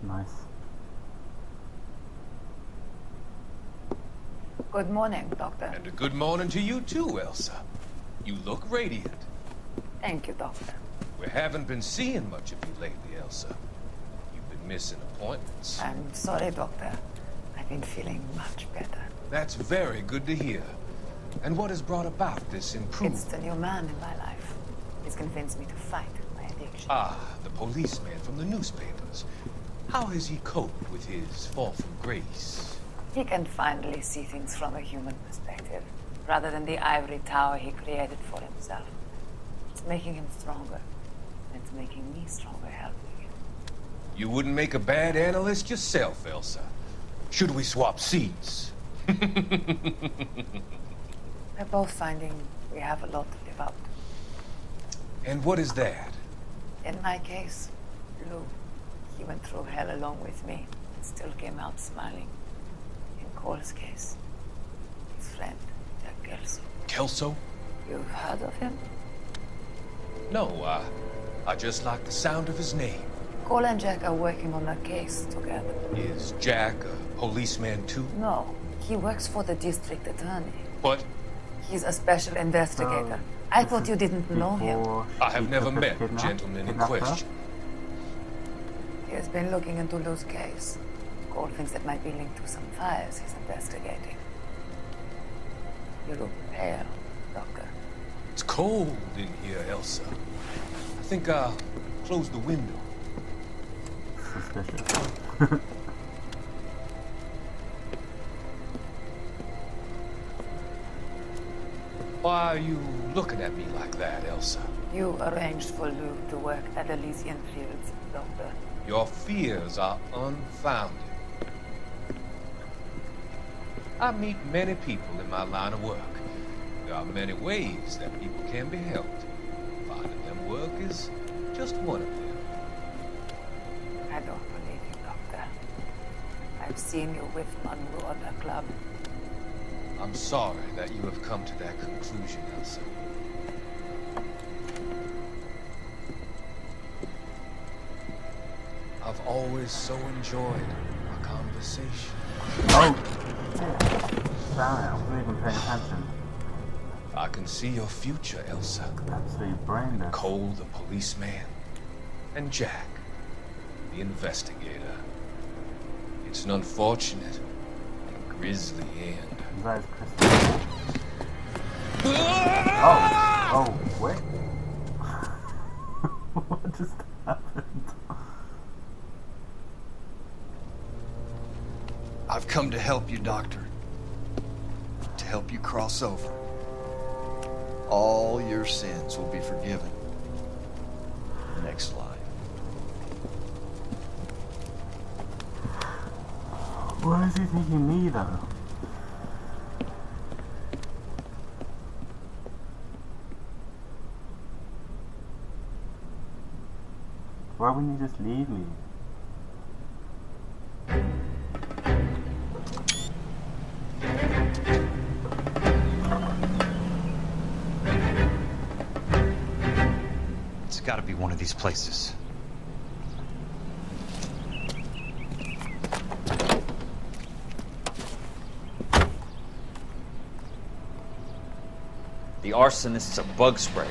Nice. Good morning, Doctor. And a good morning to you too, Elsa. You look radiant. Thank you, Doctor. We haven't been seeing much of you lately, Elsa. You've been missing appointments. I'm sorry, Doctor. I've been feeling much better. That's very good to hear. And what has brought about this improvement? It's the new man in my life. He's convinced me to fight my addiction. Ah, the policeman from the newspapers. How has he coped with his fall from grace? He can finally see things from a human perspective, rather than the ivory tower he created for himself. It's making him stronger. And it's making me stronger helping him. You wouldn't make a bad analyst yourself, Elsa. Should we swap seats? We're both finding we have a lot to live up to. And what is that? In my case, Lou. He went through hell along with me and still came out smiling. In Cole's case, his friend, Jack Kelso. Kelso? You've heard of him? No, I just like the sound of his name. Cole and Jack are working on a case together. Is Jack a policeman too? No, he works for the district attorney. What? He's a special investigator. I thought you didn't know him. I have never met the gentleman in question. He has been looking into Lou's case. Cole thinks it might be linked to some fires he's investigating. You look pale, Doctor. It's cold in here, Elsa. I think I'll close the window. Suspicious. Why are you looking at me like that, Elsa? You arranged for Lou to work at Elysian Fields, Doctor. Your fears are unfounded. I meet many people in my line of work. There are many ways that people can be helped. Finding them work is just one of them. I don't believe you, Doctor. I've seen you with Monroe at the club. I'm sorry that you have come to that conclusion, Elsa. I've always so enjoyed our conversation. Oh! Damn it, I wasn't even paying attention. I can see your future, Elsa. Absolutely brainless. Cole, the policeman, and Jack, the investigator. It's an unfortunate and grisly end. That is Christmas. Oh, wait. What just happened? I've come to help you, Doctor. To help you cross over. All your sins will be forgiven. Next life. Why is he taking me though? Why wouldn't you just leave me? It's gotta be one of these places. The arsonist's a bug sprayer.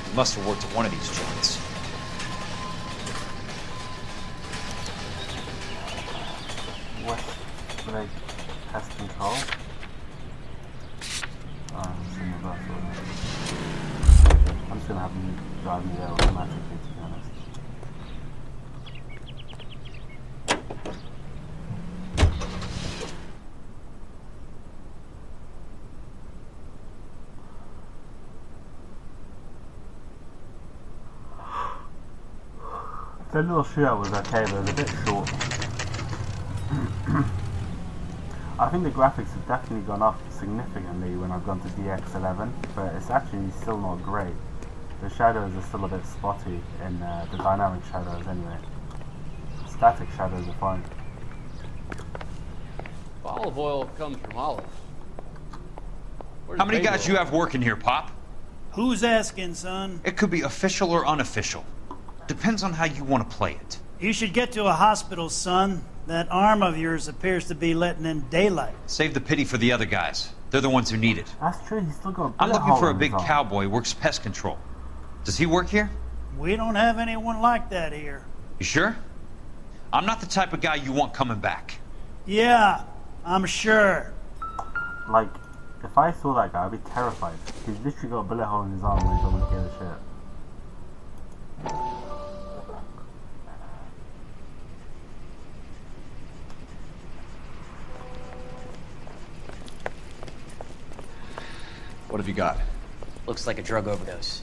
He must have worked at one of these joints. Like pest control. I'm just gonna have you drive me there automatically, to be honest. The little shootout was okay, but it was a bit short. I think the graphics have definitely gone up significantly when I've gone to DX11, but it's actually still not great. The shadows are still a bit spotty in the dynamic shadows anyway. Static shadows are fine. Olive oil comes from olive. How many guys you have working here, Pop? Who's asking, son? It could be official or unofficial. Depends on how you want to play it. You should get to a hospital, son. That arm of yours appears to be letting in daylight. Save the pity for the other guys. They're the ones who need it. That's true, he's still got a I'm bullet looking for hole a in big his arm. cowboy who works pest control. Does he work here? We don't have anyone like that here. You sure? I'm not the type of guy you want coming back. Yeah, I'm sure. Like, if I saw that guy, I'd be terrified. He's literally got a bullet hole in his arm and he doesn't give a shit. What have you got? Looks like a drug overdose.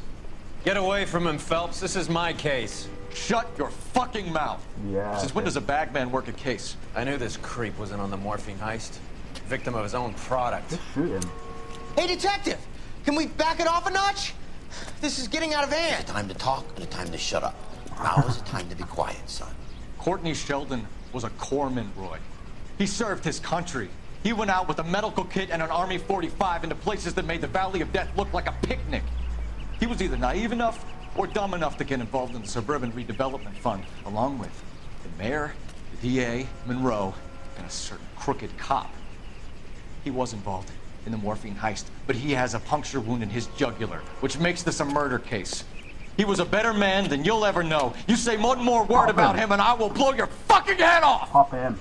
Get away from him, Phelps. This is my case. Shut your fucking mouth! Yeah. Since when does a bagman work a case? I knew this creep was in on the morphine heist. Victim of his own product. Just shoot him. Hey, detective! Can we back it off a notch? This is getting out of hand. There's a time to talk and a time to shut up. Now is the time to be quiet, son. Courtney Sheldon was a corpsman, Roy. He served his country. He went out with a medical kit and an Army 45 into places that made the Valley of Death look like a picnic. He was either naive enough or dumb enough to get involved in the Suburban Redevelopment Fund, along with the mayor, the DA, Monroe, and a certain crooked cop. He was involved in the morphine heist, but he has a puncture wound in his jugular, which makes this a murder case. He was a better man than you'll ever know. You say one more word about him and I will blow your fucking head off! Pop him.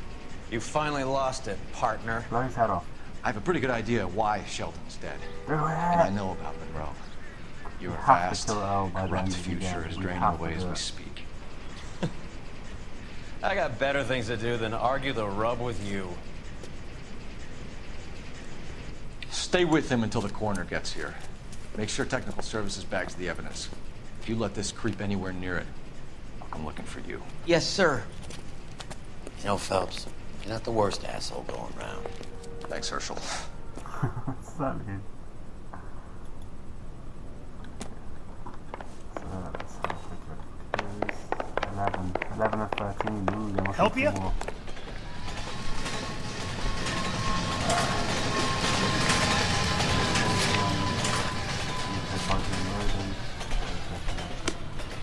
You finally lost it, partner. Blow his head off. I have a pretty good idea why Sheldon's dead. Do it. And I know about Monroe. Your have to vast, kill Earl by the corrupt end of the future game. is We draining have to away do as we it. speak. I got better things to do than argue the rub with you. Stay with him until the coroner gets here. Make sure technical services bags the evidence. If you let this creep anywhere near it, I'll come looking for you. Yes, sir. You know, Phelps, you're not the worst asshole going around. Thanks, Herschel. What's that mean? So let's have a quick look. 11 of 13. Ooh, there must Help be you? some more.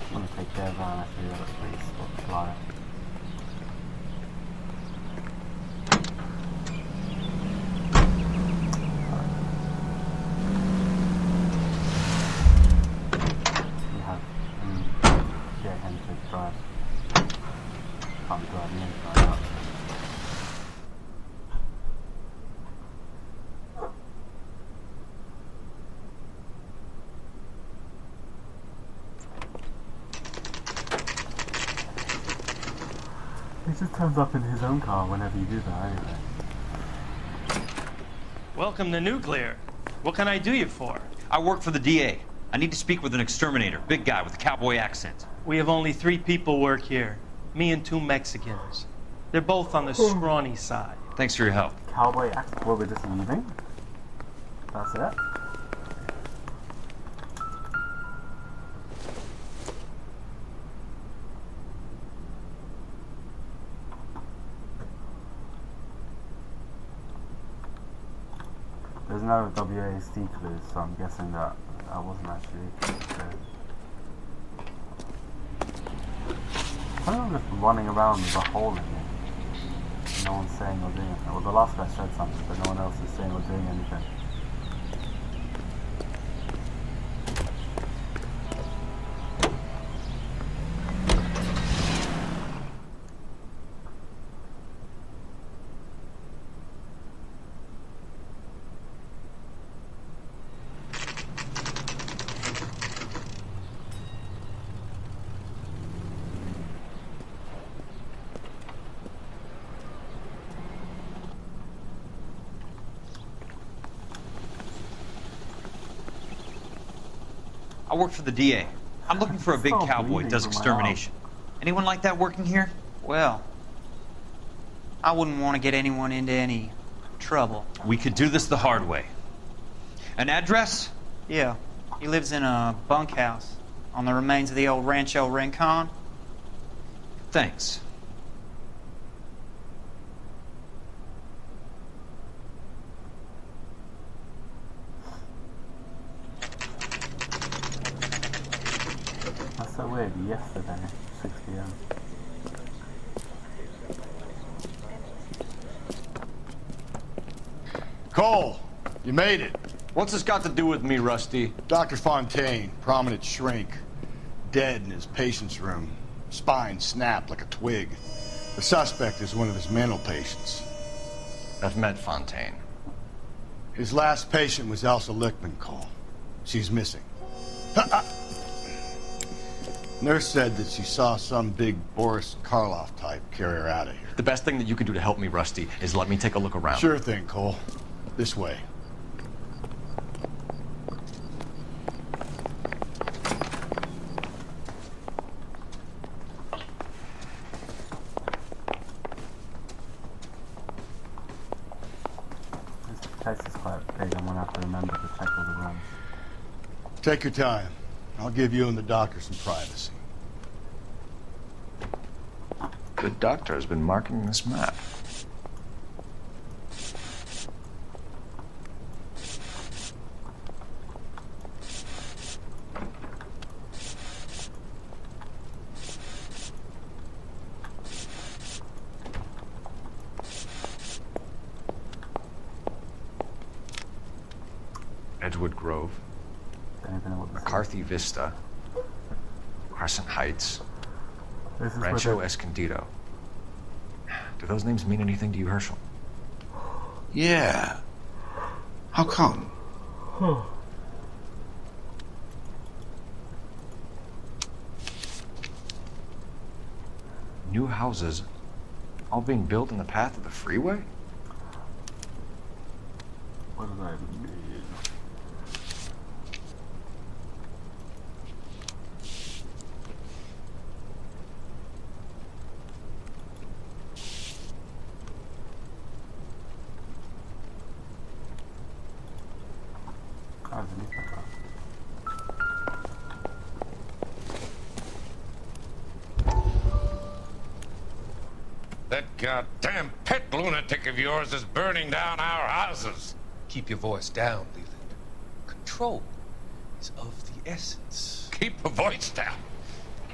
I'm gonna take care of that actually, that's pretty spot flyer. just turns up in his own car whenever you do that anyway. Welcome to Nuclear. What can I do you for? I work for the DA. I need to speak with an exterminator. Big guy with a cowboy accent. We have only 3 people work here. Me and 2 Mexicans. They're both on the scrawny side. Thanks for your help. Cowboy accent? Well, we're just leaving? That's it? There's no WASD clues, so I'm guessing that I wasn't actually there. I'm just running around with a hole in it. No one's saying or doing anything. Well, the last guy said something, but no one else is saying or doing anything. I work for the DA. I'm looking for a big cowboy that does extermination. Anyone like that working here? Well, I wouldn't want to get anyone into any trouble. We could do this the hard way. An address? Yeah. He lives in a bunkhouse on the remains of the old Rancho Rincon. Thanks. That's so weird. Yesterday, 6 PM. Cole, you made it. What's this got to do with me, Rusty? Dr. Fontaine, prominent shrink, dead in his patient's room. Spine snapped like a twig. The suspect is one of his mental patients. I've met Fontaine. His last patient was Elsa Lichtman, Cole. She's missing. Nurse said that she saw some big Boris Karloff type carry her out of here. The best thing that you can do to help me, Rusty, is let me take a look around. Sure thing, Cole. This way. This place is quite big. I'm gonna have to remember to check all the rooms. Take your time. I'll give you and the doctor some privacy. The doctor has been marking this map. Edgewood Grove, McCarthy Vista, Crescent Heights, Rancho Escondido. Do those names mean anything to you, Herschel? Yeah. How come? New houses, all being built in the path of the freeway? What does that even mean? That goddamn pet lunatic of yours is burning down our houses. Keep your voice down, Leland. Control is of the essence. Keep your voice down.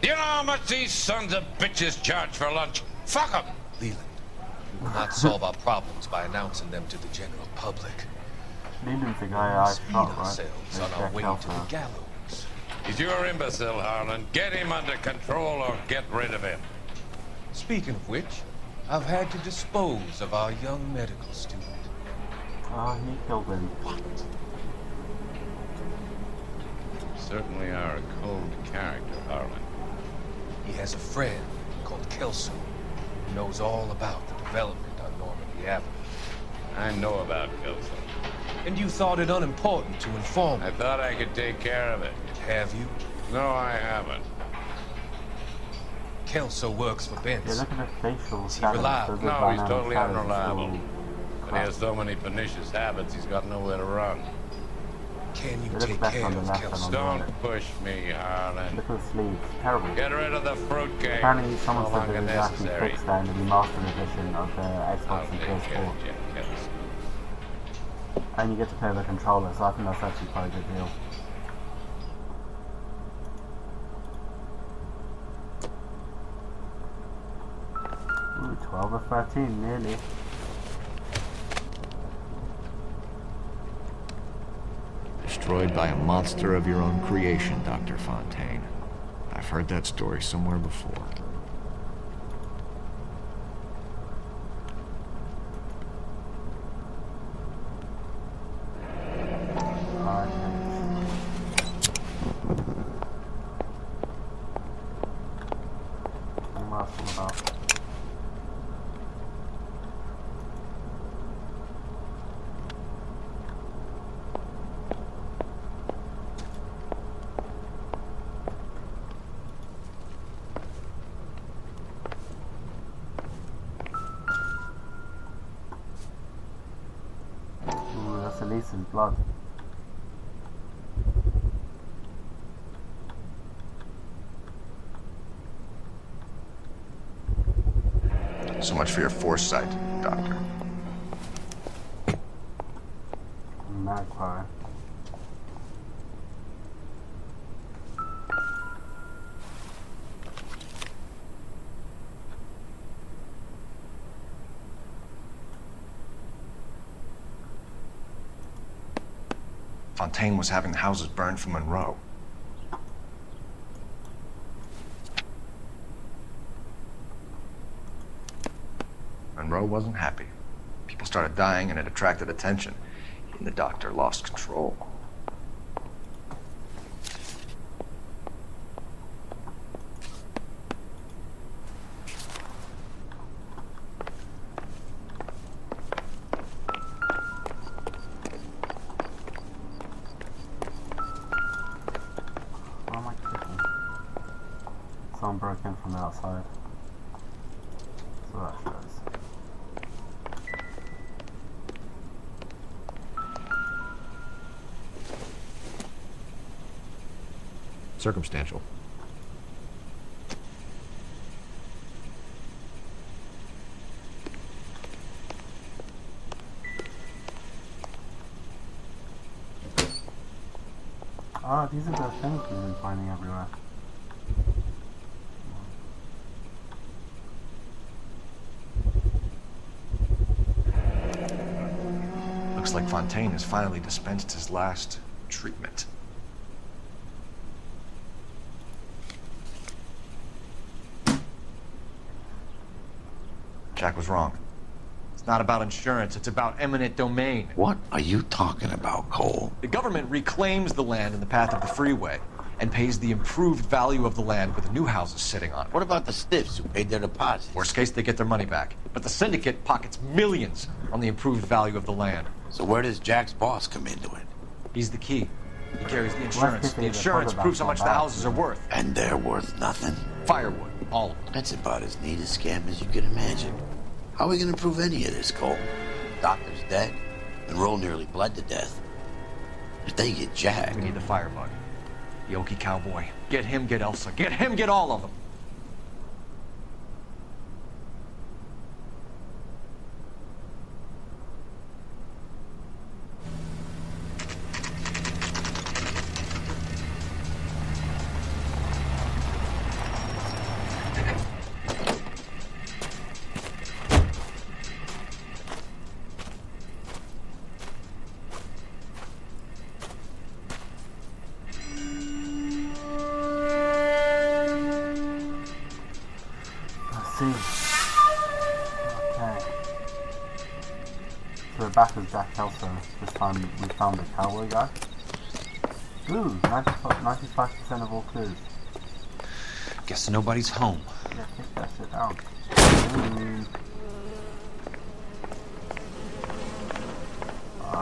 You know how much these sons of bitches charge for lunch? Fuck them! Leland, we will not solve our problems by announcing them to the general public. Leland's the guy I Speed shot, right? ourselves on our way to the gallows. He's your imbecile, Harlan. Get him under control or get rid of him. Speaking of which, I've had to dispose of our young medical student. Oh, he killed him. What? Certainly are a cold character, Harlan. He has a friend called Kelso. who knows all about the development on Normandy Avenue. I know about Kelso. And you thought it unimportant to inform me. I thought I could take care of it. Have you? No, I haven't. Kelso works for Yeah, Benz. look at the facial Is he talent. reliable? Those are No, he's dynamic totally talents, unreliable. so But he has so many pernicious habits, he's got nowhere to run. Can you It looks take better care on the of left than Kelso? on the Don't right. push me, Harlan. Look at the sleeves. Terrible. Get rid of the fruitcake. Apparently someone No said longer that it was actually necessary. fixed in the remastered edition of the Xbox I'll and take care PS4. of Jack Kelso. And you get to play the controller, so I think that's actually quite a good deal. Ooh, 12 or 13, nearly. Destroyed by a monster of your own creation, Dr. Fontaine. I've heard that story somewhere before. Ooh, that's Elise's blood. So much for your foresight, Doctor. Magpie. Fontaine was having the houses burned for Monroe. Monroe wasn't happy. People started dying and it attracted attention. And the doctor lost control. What am I clicking? Someone broke in from the outside. So that shows. Circumstantial. Ah, these are the things we've been finding everywhere. Looks like Fontaine has finally dispensed his last treatment. Jack was wrong. It's not about insurance, it's about eminent domain. What are you talking about, Cole? The government reclaims the land in the path of the freeway and pays the improved value of the land with the new houses sitting on it. What about the stiffs who paid their deposits? Worst case, they get their money back. But the syndicate pockets millions on the improved value of the land. So where does Jack's boss come into it? He's the key. He carries the insurance. The insurance proves how much the houses are worth. And they're worth nothing? Firewood, all of them. That's about as neat a scam as you can imagine. How are we going to prove any of this, Cole? Doctor's dead. Monroe nearly bled to death. If they get Jack... We need the firebug. The Okie cowboy. Get him, get Elsa. Get him, get all of them. Okay. So we're back with Jack Kelso. This time we found the cowboy guy. Ooh, 95% of all clues. Guess nobody's home. Yeah, kick that shit out.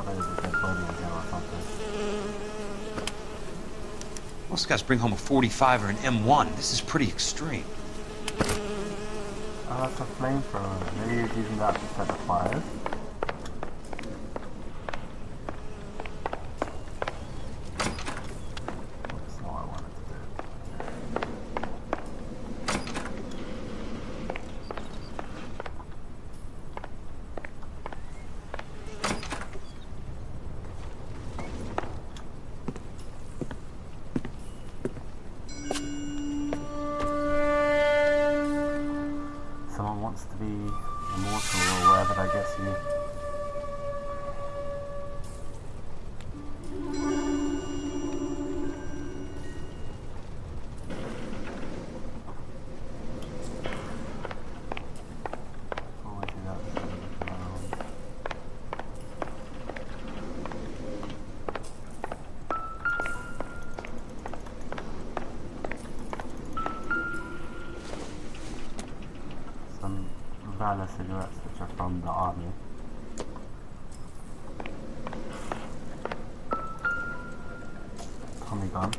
There's a dead body in here or something. Most guys bring home a 45 or an M1. This is pretty extreme. Oh, that's a flamethrower. Maybe he's using that to set the fires. That's not what I wanted to do. Someone wants to be immortal or wherever that gets you. Always do that. Some Valor cigarettes which are from the army. Tommy gun.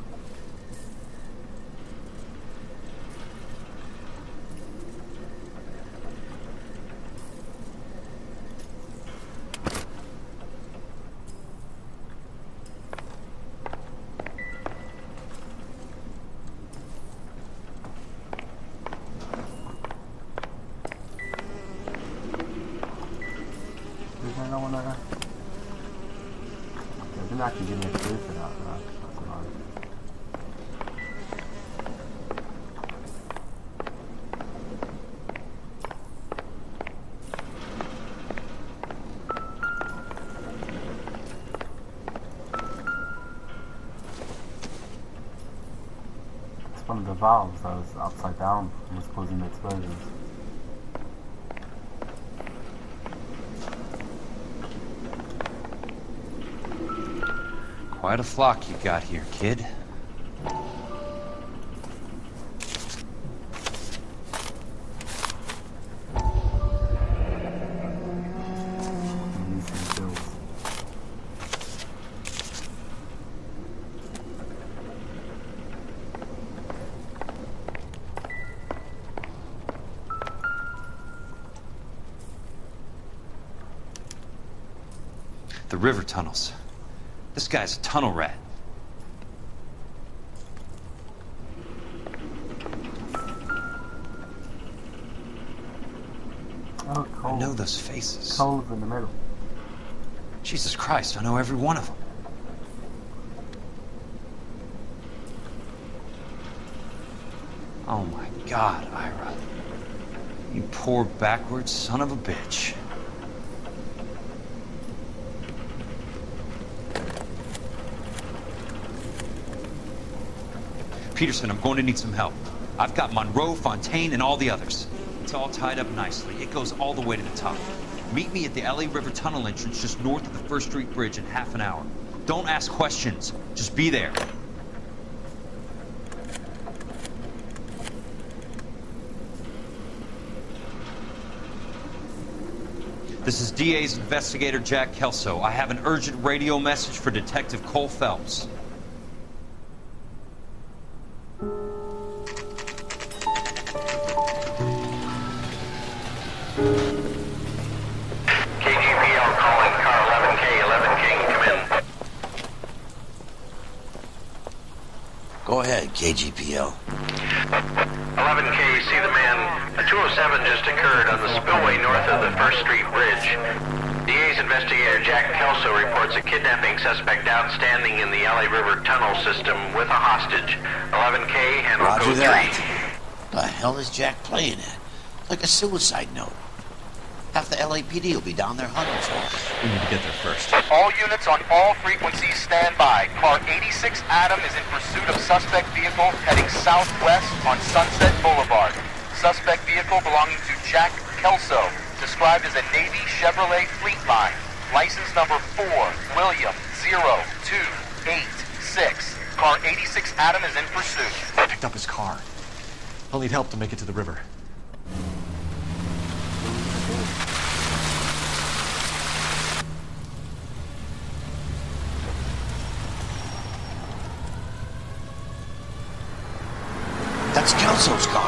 I don't wanna. Okay, didn't actually give me a clue for that, though. That's annoying. It's one of the valves that was upside down and was causing the explosions. Quite a flock you got here, kid. The river tunnels. This guy's a tunnel rat. Oh, cold. I know those faces. Cold in the middle. Jesus Christ, I know every one of them. Oh my God, Ira. You poor backwards son of a bitch. Peterson, I'm going to need some help. I've got Monroe, Fontaine, and all the others. It's all tied up nicely. It goes all the way to the top. Meet me at the LA River Tunnel entrance just north of the First Street Bridge in half an hour. Don't ask questions. Just be there. This is DA's investigator Jack Kelso. I have an urgent radio message for Detective Cole Phelps. Go ahead, KGPL. 11K, see the man. A 207 just occurred on the spillway north of the First Street Bridge. DA's investigator Jack Kelso reports a kidnapping suspect outstanding in the LA River tunnel system with a hostage. 11K, handle Roger code that. 3. The hell is Jack playing at? Like a suicide note. Half the LAPD will be down there hunting for us. We need to get there first. All units on all frequencies stand by. Car 86 Adam is in pursuit of suspect vehicle heading southwest on Sunset Boulevard. Suspect vehicle belonging to Jack Kelso, described as a Navy Chevrolet Fleetline. License number 4, William 0286. Car 86 Adam is in pursuit. I picked up his car. I'll need help to make it to the river. Kelso's car.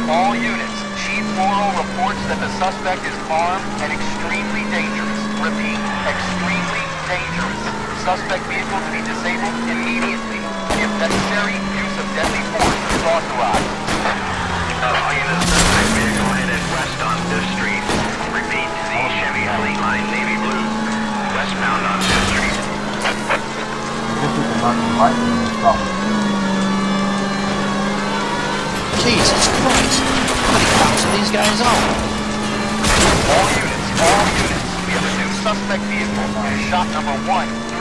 All units, Chief Morrow reports that the suspect is armed and extremely dangerous. Repeat, extremely dangerous. Suspect vehicle to be disabled immediately. If necessary, use of deadly force is authorized. All units, suspect vehicle headed west on Fifth Street. Repeat, the Chevy Fleet Line Navy Blue, westbound on Fifth Street. Jesus Christ! How many cops are these guys on? All units, we have a new suspect vehicle. Shop number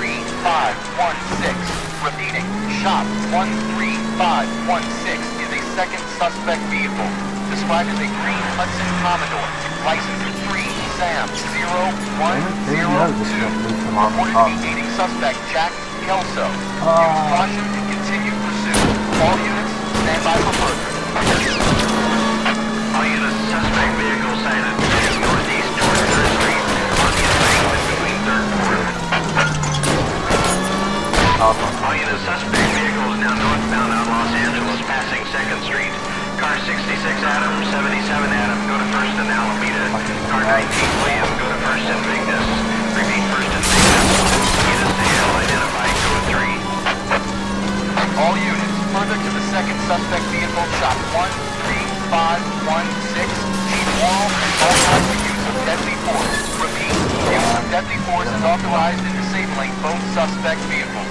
13516. Repeating, shop 13516 is a second suspect vehicle. Described as a green Hudson Commodore. License 3 Sam 0102. Reported to be aiding suspect Jack Kelso. Use caution and continue pursuit. All units, stand by for further. All units, suspect vehicle sighted to northeast toward 3rd Street on the embankment between 3rd and 4th. All units, suspect vehicle is now northbound on Los Angeles, passing 2nd Street. Car 66 Adam, 77 Adam, go to 1st and Alameda. Car 19 William, go to 1st and Vignes. Repeat, 1st and Vignes. Units AL identified, go to 3. All units, further to the second suspect vehicle, shop 13516. Chief Morrow authorized the use of deadly force. Repeat, use of deadly force is authorized in disabling both suspect vehicles.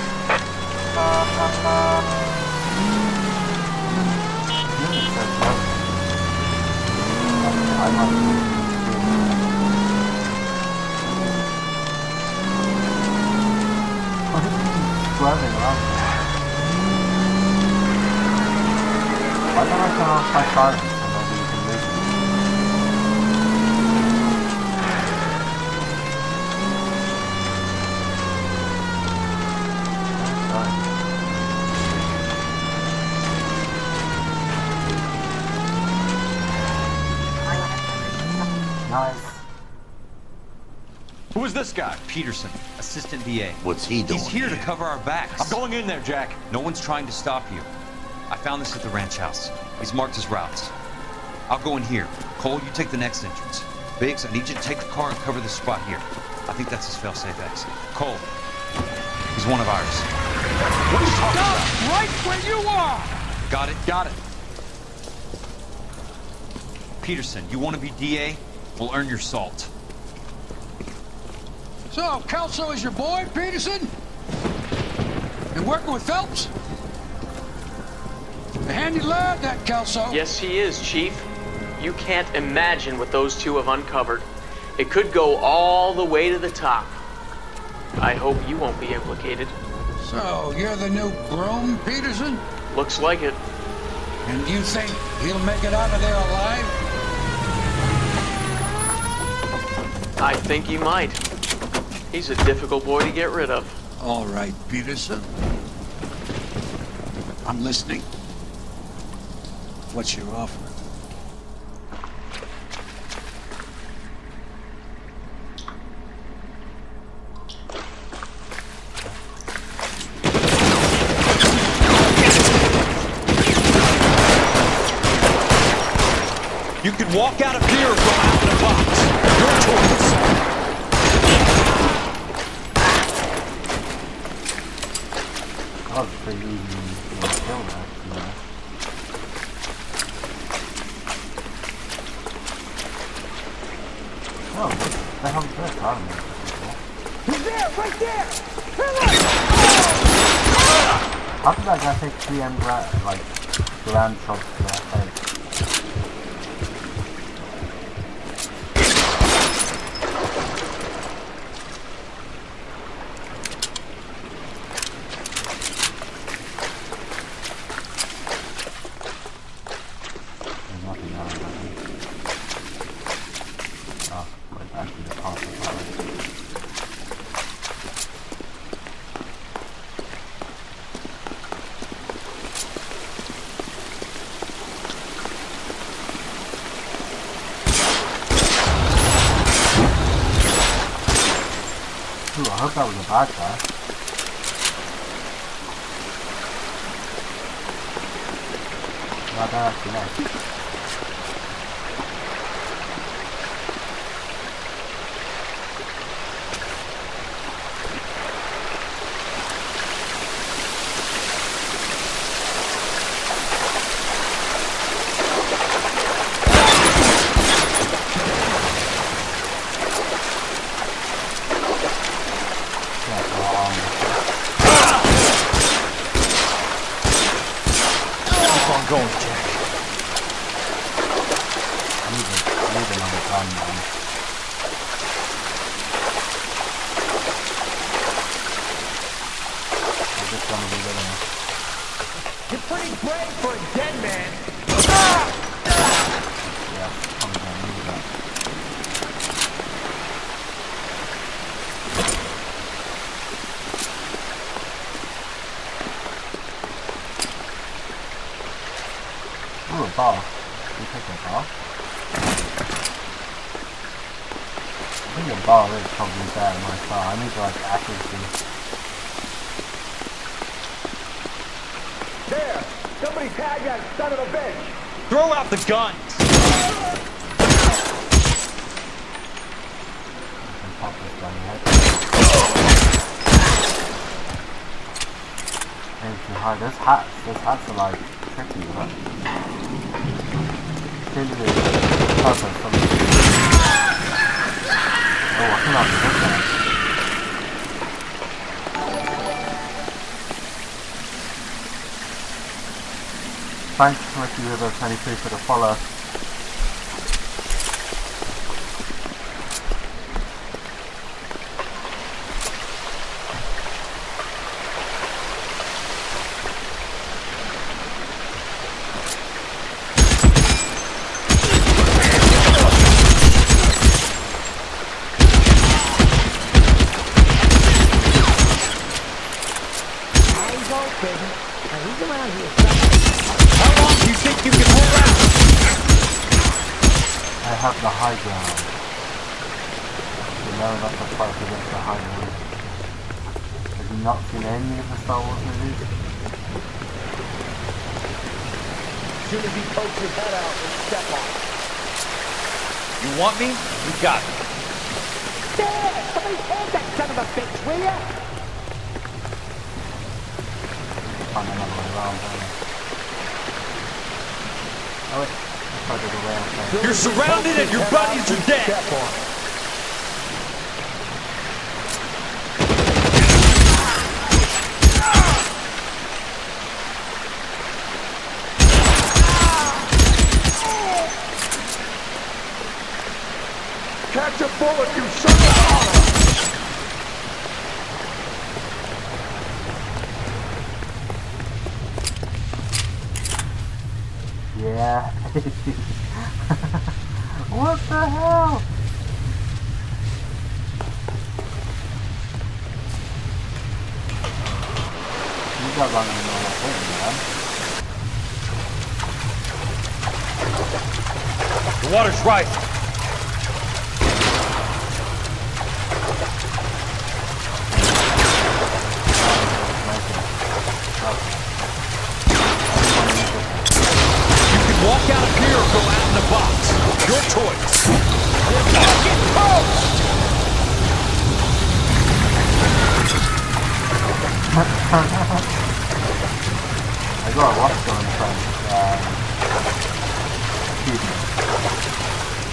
Swerving around. Why don't I turn off my sirens so maybe you can move? Nice. Who is this guy? Peterson, assistant DA. What's he doing? He's here to cover our backs. I'm going in there, Jack. No one's trying to stop you. I found this at the ranch house. He's marked his routes. I'll go in here. Cole, you take the next entrance. Biggs, I need you to take the car and cover this spot here. I think that's his fail-safe exit. Cole, he's one of ours. What are you talking about? Right where you are! Got it? Got it. Peterson, you want to be DA? We'll earn your salt. So, Kelso is your boy, Peterson? And working with Phelps? A handy lad, that Kelso. Yes, he is, Chief. You can't imagine what those two have uncovered. It could go all the way to the top. I hope you won't be implicated. So, you're the new groom, Peterson? Looks like it. And you think he'll make it out of there alive? I think he might. He's a difficult boy to get rid of. All right, Peterson. I'm listening. What's your offer? You could walk out of here or go out in a box. Your choice. That was pretty easy to kill that, you know. Oh, what the hell is this? I don't know. He's there, right there! How did that guy take 3 grand shots to that face? hope that was a bad guy. No, I don't actually know. Going, Jack. I need another gun, man. I just want to be living. You're pretty brave for a dead man. Yeah, I'm gonna need that. Ooh, a bar. Can you take a bar? I think a bar is probably better than my car. I need like accuracy. There! Somebody tag that son of a bitch! Throw out the guns! Pop this gun, right? Maybe too high. Those hats are like tricky, but clearly purpose something. Oh, I think I'll do that. Thanks, Ricky River 23 for the follow. Eyes open. Now he's around here somewhere. How long do you think you can hold out? I have the high ground. You know not to fight against the high ground. Have you not seen any of the Star Wars movies? As soon as he pokes his head out, we'll step on it. You want me? You got it. There! Somebody hold that son of a bitch, will ya? Find another way around, don't I? Oh wait, I tried to go around. Okay. You're surrounded and your buddies are dead. Step on it. Catch a bullet, you son of a... Yeah. What the hell? You got running in the thing, man. The water's rising. You can walk out of here or go out in the box. Your choice. You're fucking toast! I got a watch going from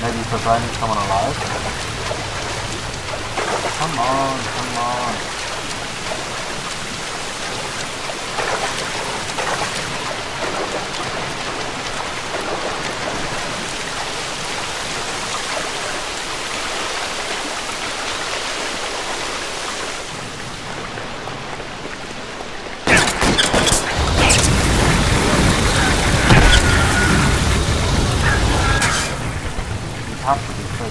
maybe preventing someone alive. Come on, come on. Have to be so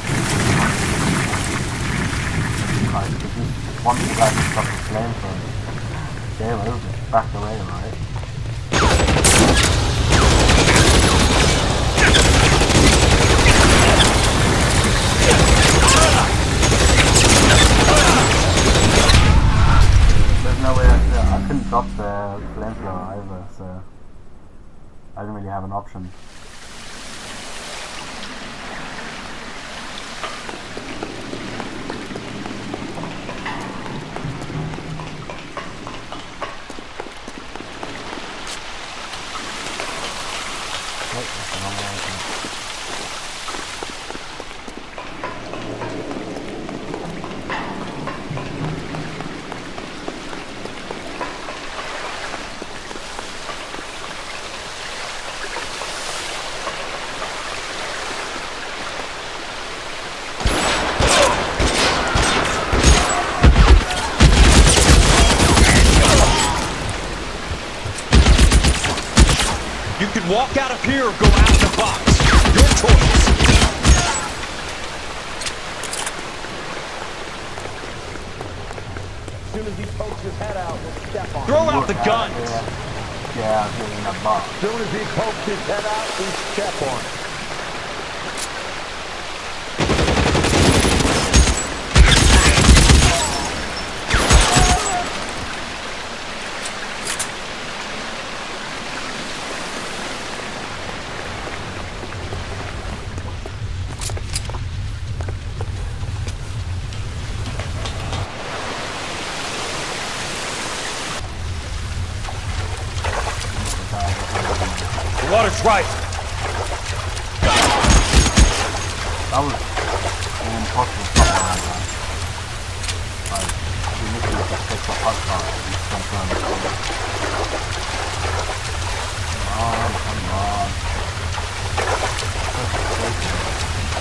like, if you want the guy to stop the flame from game over, back away, right? have an option. You can walk out of here or go out of the box. Your choice. As soon as he pokes his head out, we'll step on him. Throw out the guns. Yeah, I'm getting a box. As soon as he pokes his head out, we step on him. The water's right. That was an impossible problem like that. Like, you literally just take the hot part and you jump around the corner. Come on.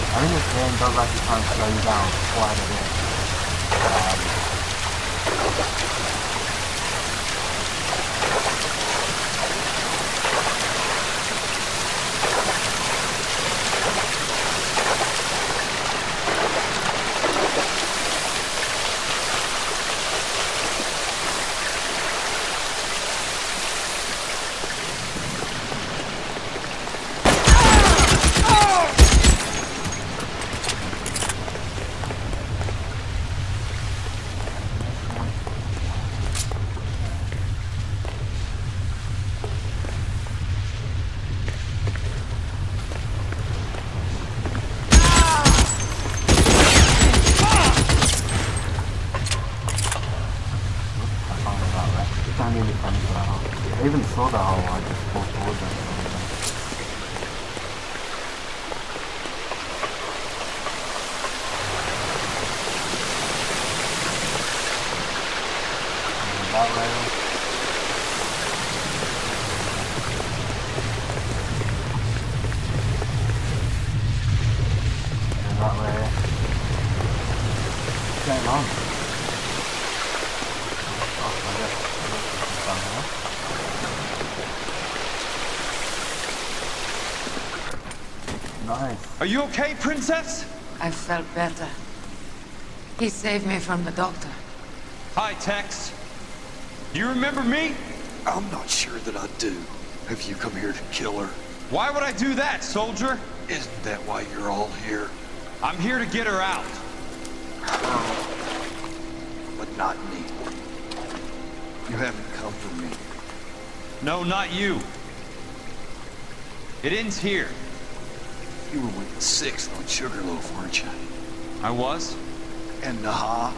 I think this game does actually try and slow you down quite a bit. I even saw the hole, I just pulled towards it. That way. And that way. What's going on? Nice. Are you okay, Princess? I felt better. He saved me from the doctor. Hi, Tex. You remember me? I'm not sure that I do. Have you come here to kill her? Why would I do that, soldier? Isn't that why you're all here? I'm here to get her out. But not me. You haven't come for me. No, not you. It ends here. You were with the 6th on Sugarloaf, weren't you? I was? And Naha?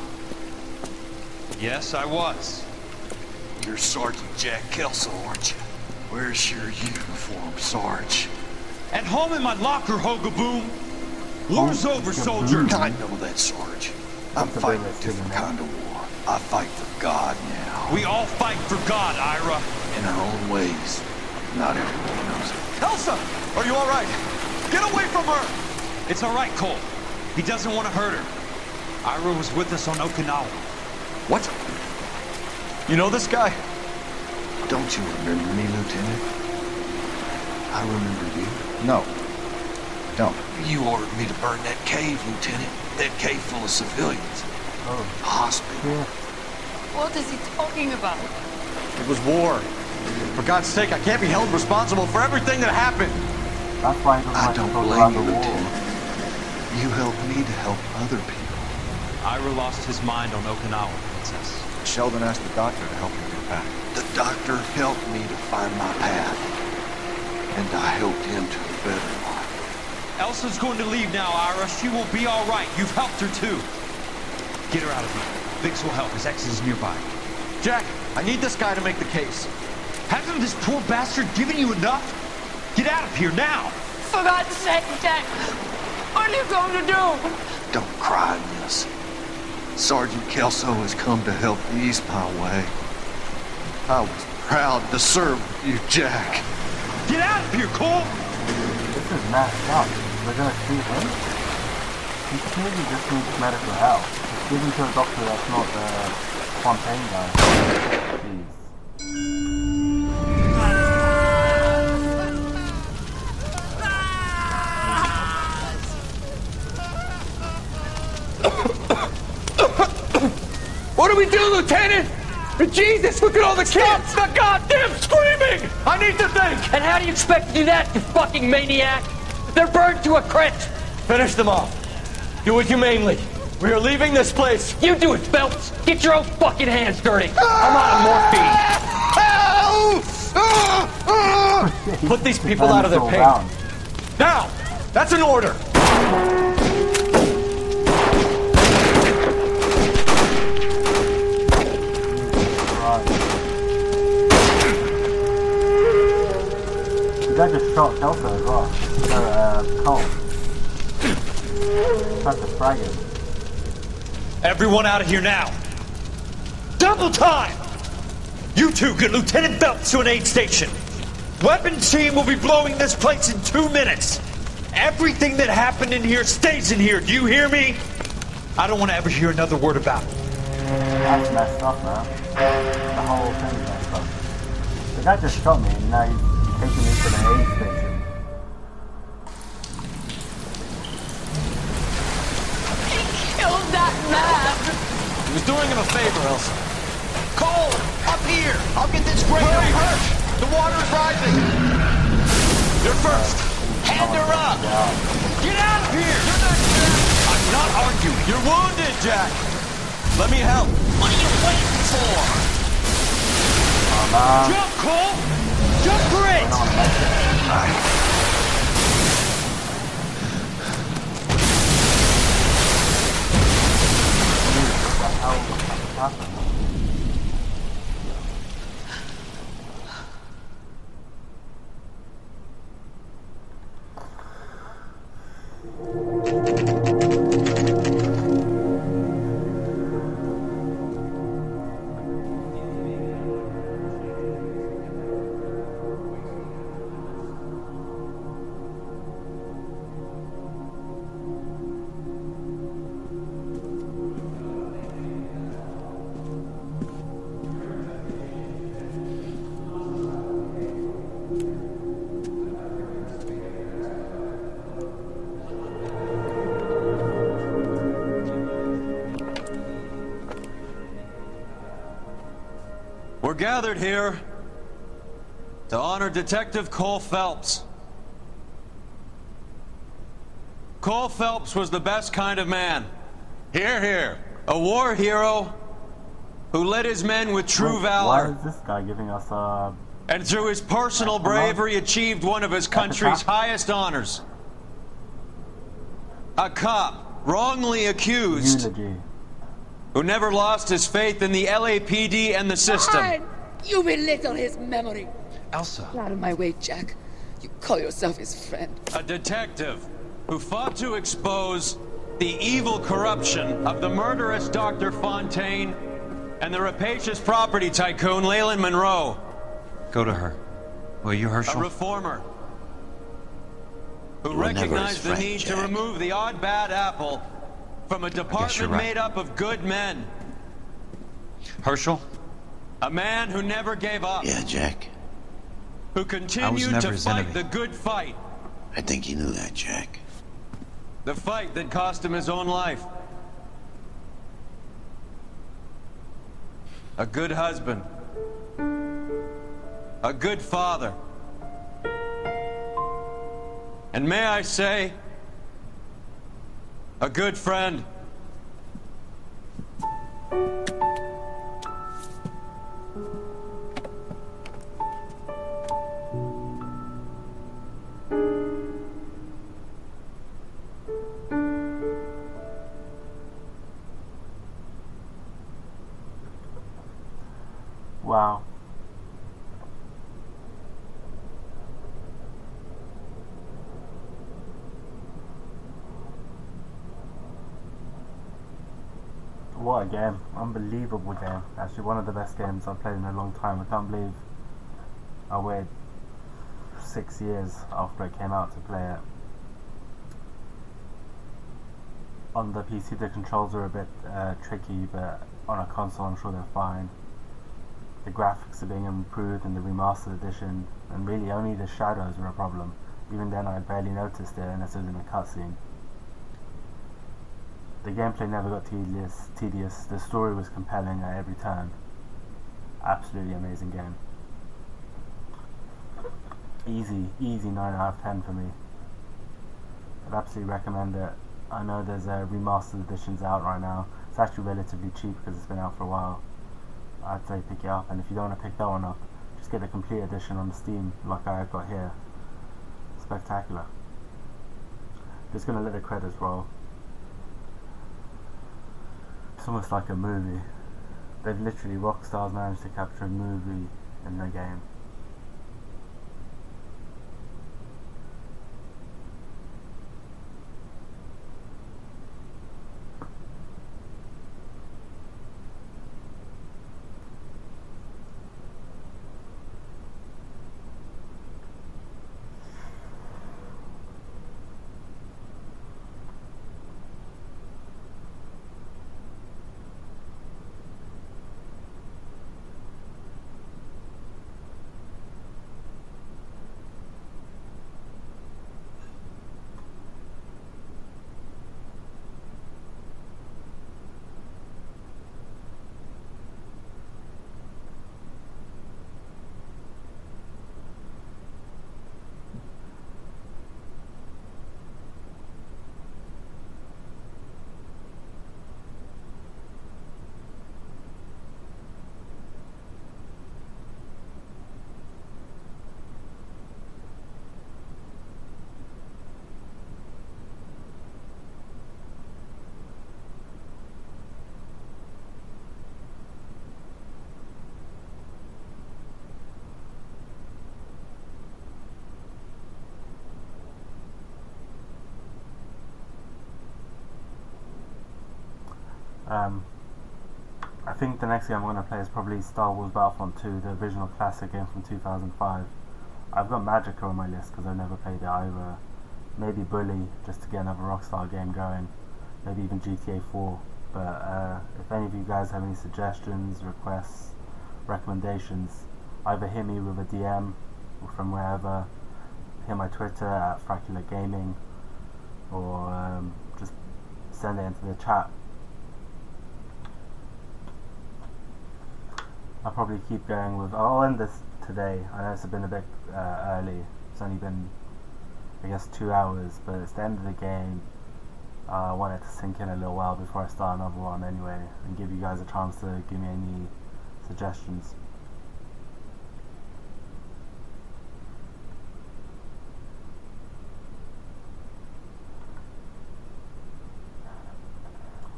Yes, I was. You're Sergeant Jack Kelso, aren't you? Where's your uniform, Sarge? At home in my locker, Hogaboom. War's over, soldier. I know that, Sarge. I'm fighting a different kind of war. I fight for God now. We all fight for God, Ira. In our own ways. Not everyone knows it. Elsa! Are you all right? Get away from her! It's all right, Cole. He doesn't want to hurt her. Ira was with us on Okinawa. What? You know this guy? Don't you remember me, Lieutenant? I remember you. No. Don't. You ordered me to burn that cave, Lieutenant. That cave full of civilians. Oh. Hospital. What is he talking about? It was war. For God's sake, I can't be held responsible for everything that happened. That's why I don't blame you, Lieutenant. You helped me to help other people. Ira lost his mind on Okinawa, Princess. Sheldon asked the doctor to help him get back. The doctor helped me to find my path. And I helped him to a better life. Elsa's going to leave now, Ira. She will be all right. You've helped her, too. Get her out of here. Vix will help. His ex is nearby. Jack, I need this guy to make the case. Hasn't this poor bastard given you enough? Get out of here now! For God's sake, Jack! What are you going to do? Don't cry, miss. Sergeant Kelso has come to help ease my way. I was proud to serve with you, Jack. Get out of here, Cole! This is messed up. We're gonna shoot him? He clearly just needs medical help. Just give him to a doctor that's not the Fontaine guy. Jeez. What do we do, Lieutenant? Jesus, look at all the kids! Stop the goddamn screaming! I need to think! And how do you expect to do that, you fucking maniac? They're burned to a crisp! Finish them off. Do it humanely. We are leaving this place. You do it, Phelps! Get your own fucking hands dirty! I'm out of morphine! Put these people out of their pain. Now! That's an order! The guy just shot Kelso as well. Cole. Tried to frag him. Everyone out of here now! Double time! You two get Lieutenant Phelps to an aid station. Weapons team will be blowing this place in 2 minutes. Everything that happened in here stays in here. Do you hear me? I don't want to ever hear another word about it. That's messed up, man. The whole thing's messed up. The guy just shot me and now he's taking me to the aid station. Killed that man! He was doing him a favor, Elsa. Cole, up here! I'll get this grader first! The water's rising! You're first! Hand her up! Get out of here! You're not Jack! I'm not arguing. You're wounded, Jack! Let me help. What are you waiting for? Jump, Cole! Jump for it! We're gathered here to honor Detective Cole Phelps. Cole Phelps was the best kind of man. Hear, hear. A war hero who led his men with true valor. Why is this guy giving us a... And through his personal bravery achieved one of his country's highest honors. A cop wrongly accused who never lost his faith in the LAPD and the system. Fine. You belittle his memory. Elsa. Get out of my way, Jack. You call yourself his friend. A detective who fought to expose the evil corruption of the murderous Dr. Fontaine and the rapacious property tycoon Leyland Monroe. Go to her. Will you, Herschel? A reformer who You were never his recognized the friend, need to Jack. remove the odd bad apple from a department right. made up of good men. Herschel? A man who never gave up. Yeah, Jack. Who continued never to his fight enemy. the good fight. I think you knew that, Jack. The fight that cost him his own life. A good husband. A good father. And may I say, a good friend. What a game. Unbelievable game. Actually one of the best games I've played in a long time. I can't believe I waited 6 years after it came out to play it. On the PC the controls are a bit tricky, but on a console I'm sure they're fine. The graphics are being improved in the remastered edition, and really only the shadows were a problem. Even then I barely noticed it unless it was in a cutscene. The gameplay never got tedious. The story was compelling at every turn. Absolutely amazing game. Easy 9 out of 10 for me. I'd absolutely recommend it. I know there's remastered editions out right now. It's actually relatively cheap because it's been out for a while. I'd say pick it up, and if you don't want to pick that one up, just get the complete edition on Steam like I got here. Spectacular. Just gonna let the credits roll. It's almost like a movie. They've literally, Rockstar's managed to capture a movie in their game. I think the next game I'm going to play is probably Star Wars Battlefront 2, the original classic game from 2005. I've got Magica on my list because I've never played it either. Maybe Bully, just to get another Rockstar game going. Maybe even GTA 4. But if any of you guys have any suggestions, requests, recommendations, either hit me with a DM from wherever, hit my Twitter at Fracular Gaming, or just send it into the chat. I'll probably keep going with, I'll end this today. I know it's been a bit early. It's only been, I guess, 2 hours, but it's the end of the game. I want it to sink in a little while before I start another one anyway, and give you guys a chance to give me any suggestions.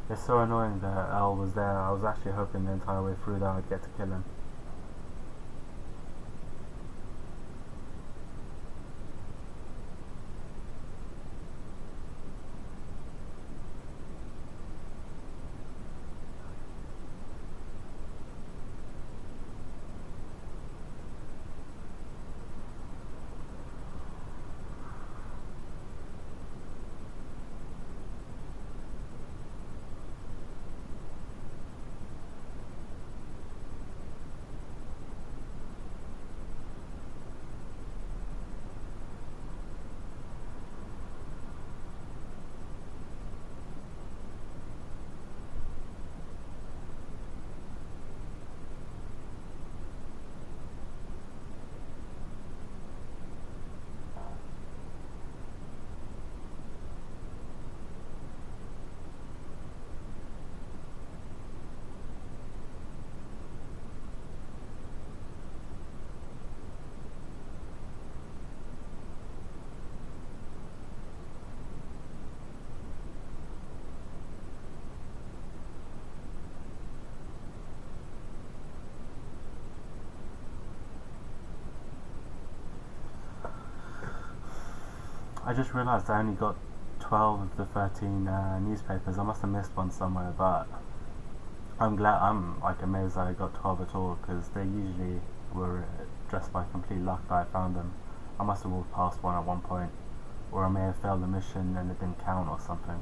It's so annoying that L was there. I was actually hoping the entire way through that I'd get to kill him. I just realised I only got 12 of the 13 newspapers. I must have missed one somewhere, but I'm glad. I'm like amazed that I got 12 at all, because they usually were just by complete luck that I found them. I must have walked past one at one point, or I may have failed the mission and it didn't count or something.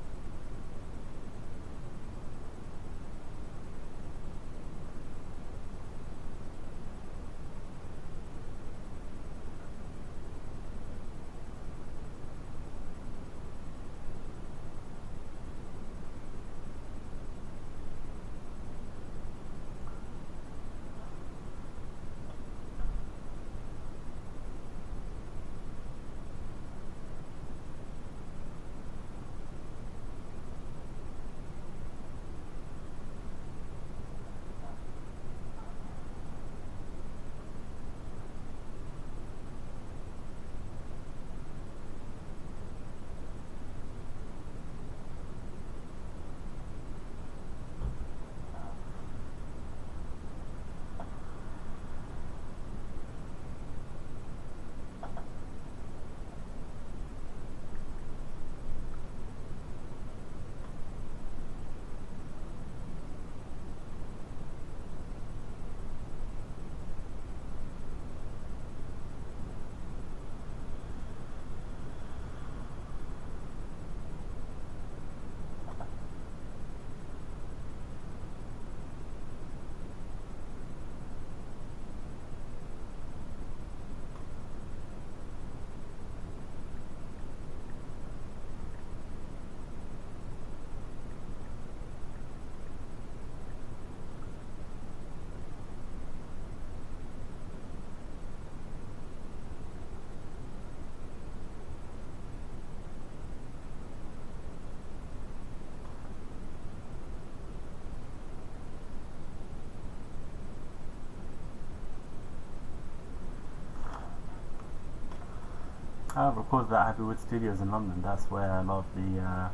I recorded at Abbey Wood Studios in London. That's where a lot of the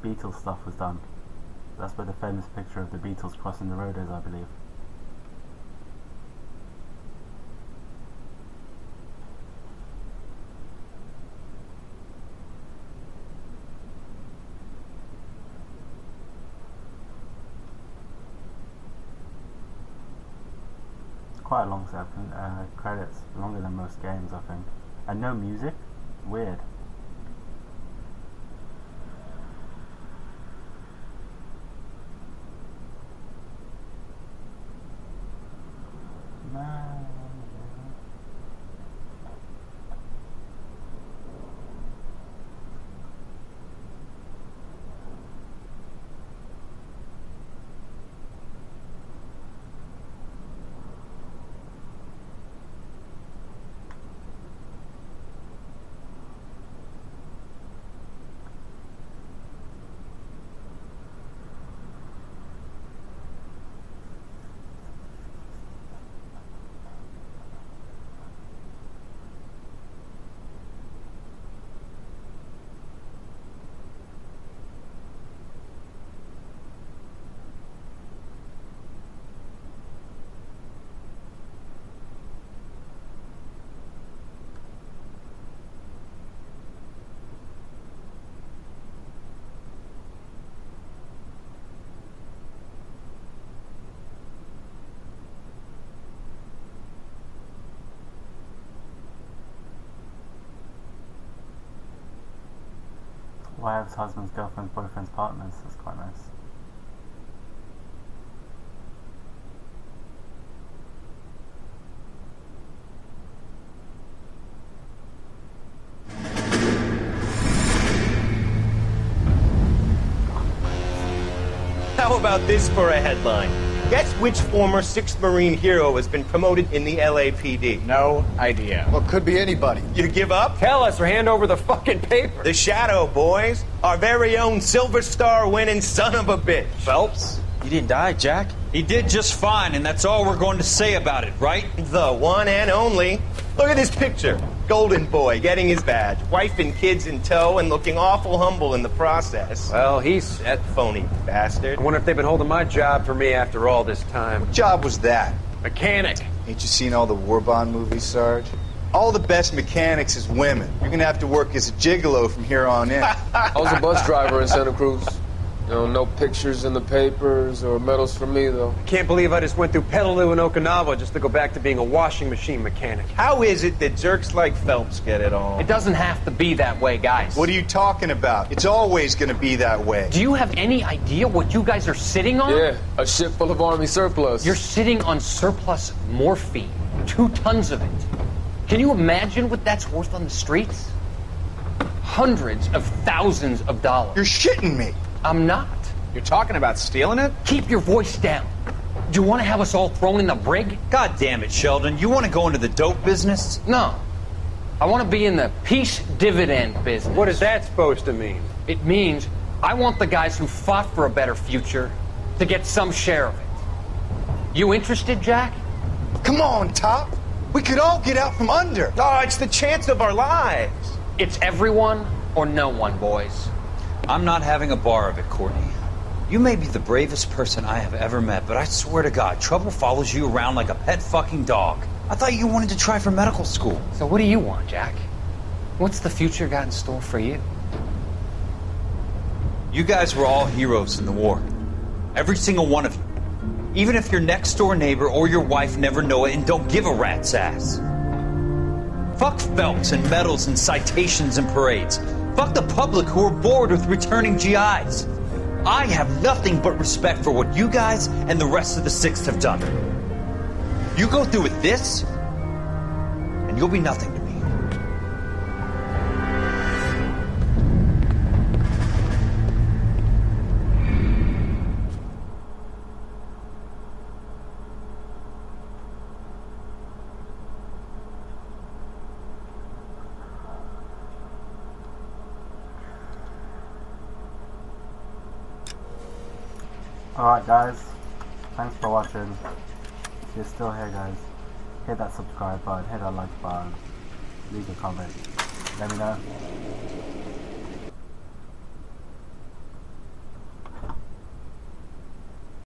Beatles stuff was done. That's where the famous picture of the Beatles crossing the road is, I believe. Quite a long set of credits, longer than most games, I think. And no music? Weird. Wives, husbands, girlfriends, boyfriends, partners. That's quite nice. How about this for a headline? Guess which former 6th Marine hero has been promoted in the LAPD? No idea. Well, it could be anybody. You give up? Tell us or hand over the fucking paper. The Shadow, boys. Our very own Silver Star winning son of a bitch. Phelps? He didn't die, Jack. He did just fine, and that's all we're going to say about it, right? The one and only. Look at this picture. Golden boy getting his badge, wife and kids in tow, and looking awful humble in the process. Well, he's... That phony bastard. I wonder if they've been holding my job for me after all this time. What job was that? Mechanic. Ain't you seen all the war bond movies, Sarge? All the best mechanics is women. You're gonna have to work as a gigolo from here on in. I was a bus driver in Santa Cruz. No pictures in the papers or medals for me, though. Can't believe I just went through Petaloo and Okinawa just to go back to being a washing machine mechanic. How is it that jerks like Phelps get it all? It doesn't have to be that way, guys. What are you talking about? It's always gonna be that way. Do you have any idea what you guys are sitting on? Yeah, a ship full of Army surplus. You're sitting on surplus morphine. 2 tons of it. Can you imagine what that's worth on the streets? Hundreds of thousands of dollars. You're shitting me. I'm not. You're talking about stealing it? Keep your voice down. Do you want to have us all thrown in the brig? God damn it, Sheldon. You want to go into the dope business? No. I want to be in the peace dividend business. What is that supposed to mean? It means I want the guys who fought for a better future to get some share of it. You interested, Jack? Come on, Top. We could all get out from under. Oh, it's the chance of our lives. It's everyone or no one, boys. I'm not having a bar of it, Courtney. You may be the bravest person I have ever met, but I swear to God, trouble follows you around like a pet fucking dog. I thought you wanted to try for medical school. So what do you want, Jack? What's the future got in store for you? You guys were all heroes in the war. Every single one of you. Even if your next door neighbor or your wife never know it and don't give a rat's ass. Fuck Phelps and medals and citations and parades. Fuck the public who are bored with returning GIs. I have nothing but respect for what you guys and the rest of the 6th have done. You go through with this, and you'll be nothing to me. Alright guys, thanks for watching. If you're still here guys, hit that subscribe button, hit that like button, leave a comment, let me know.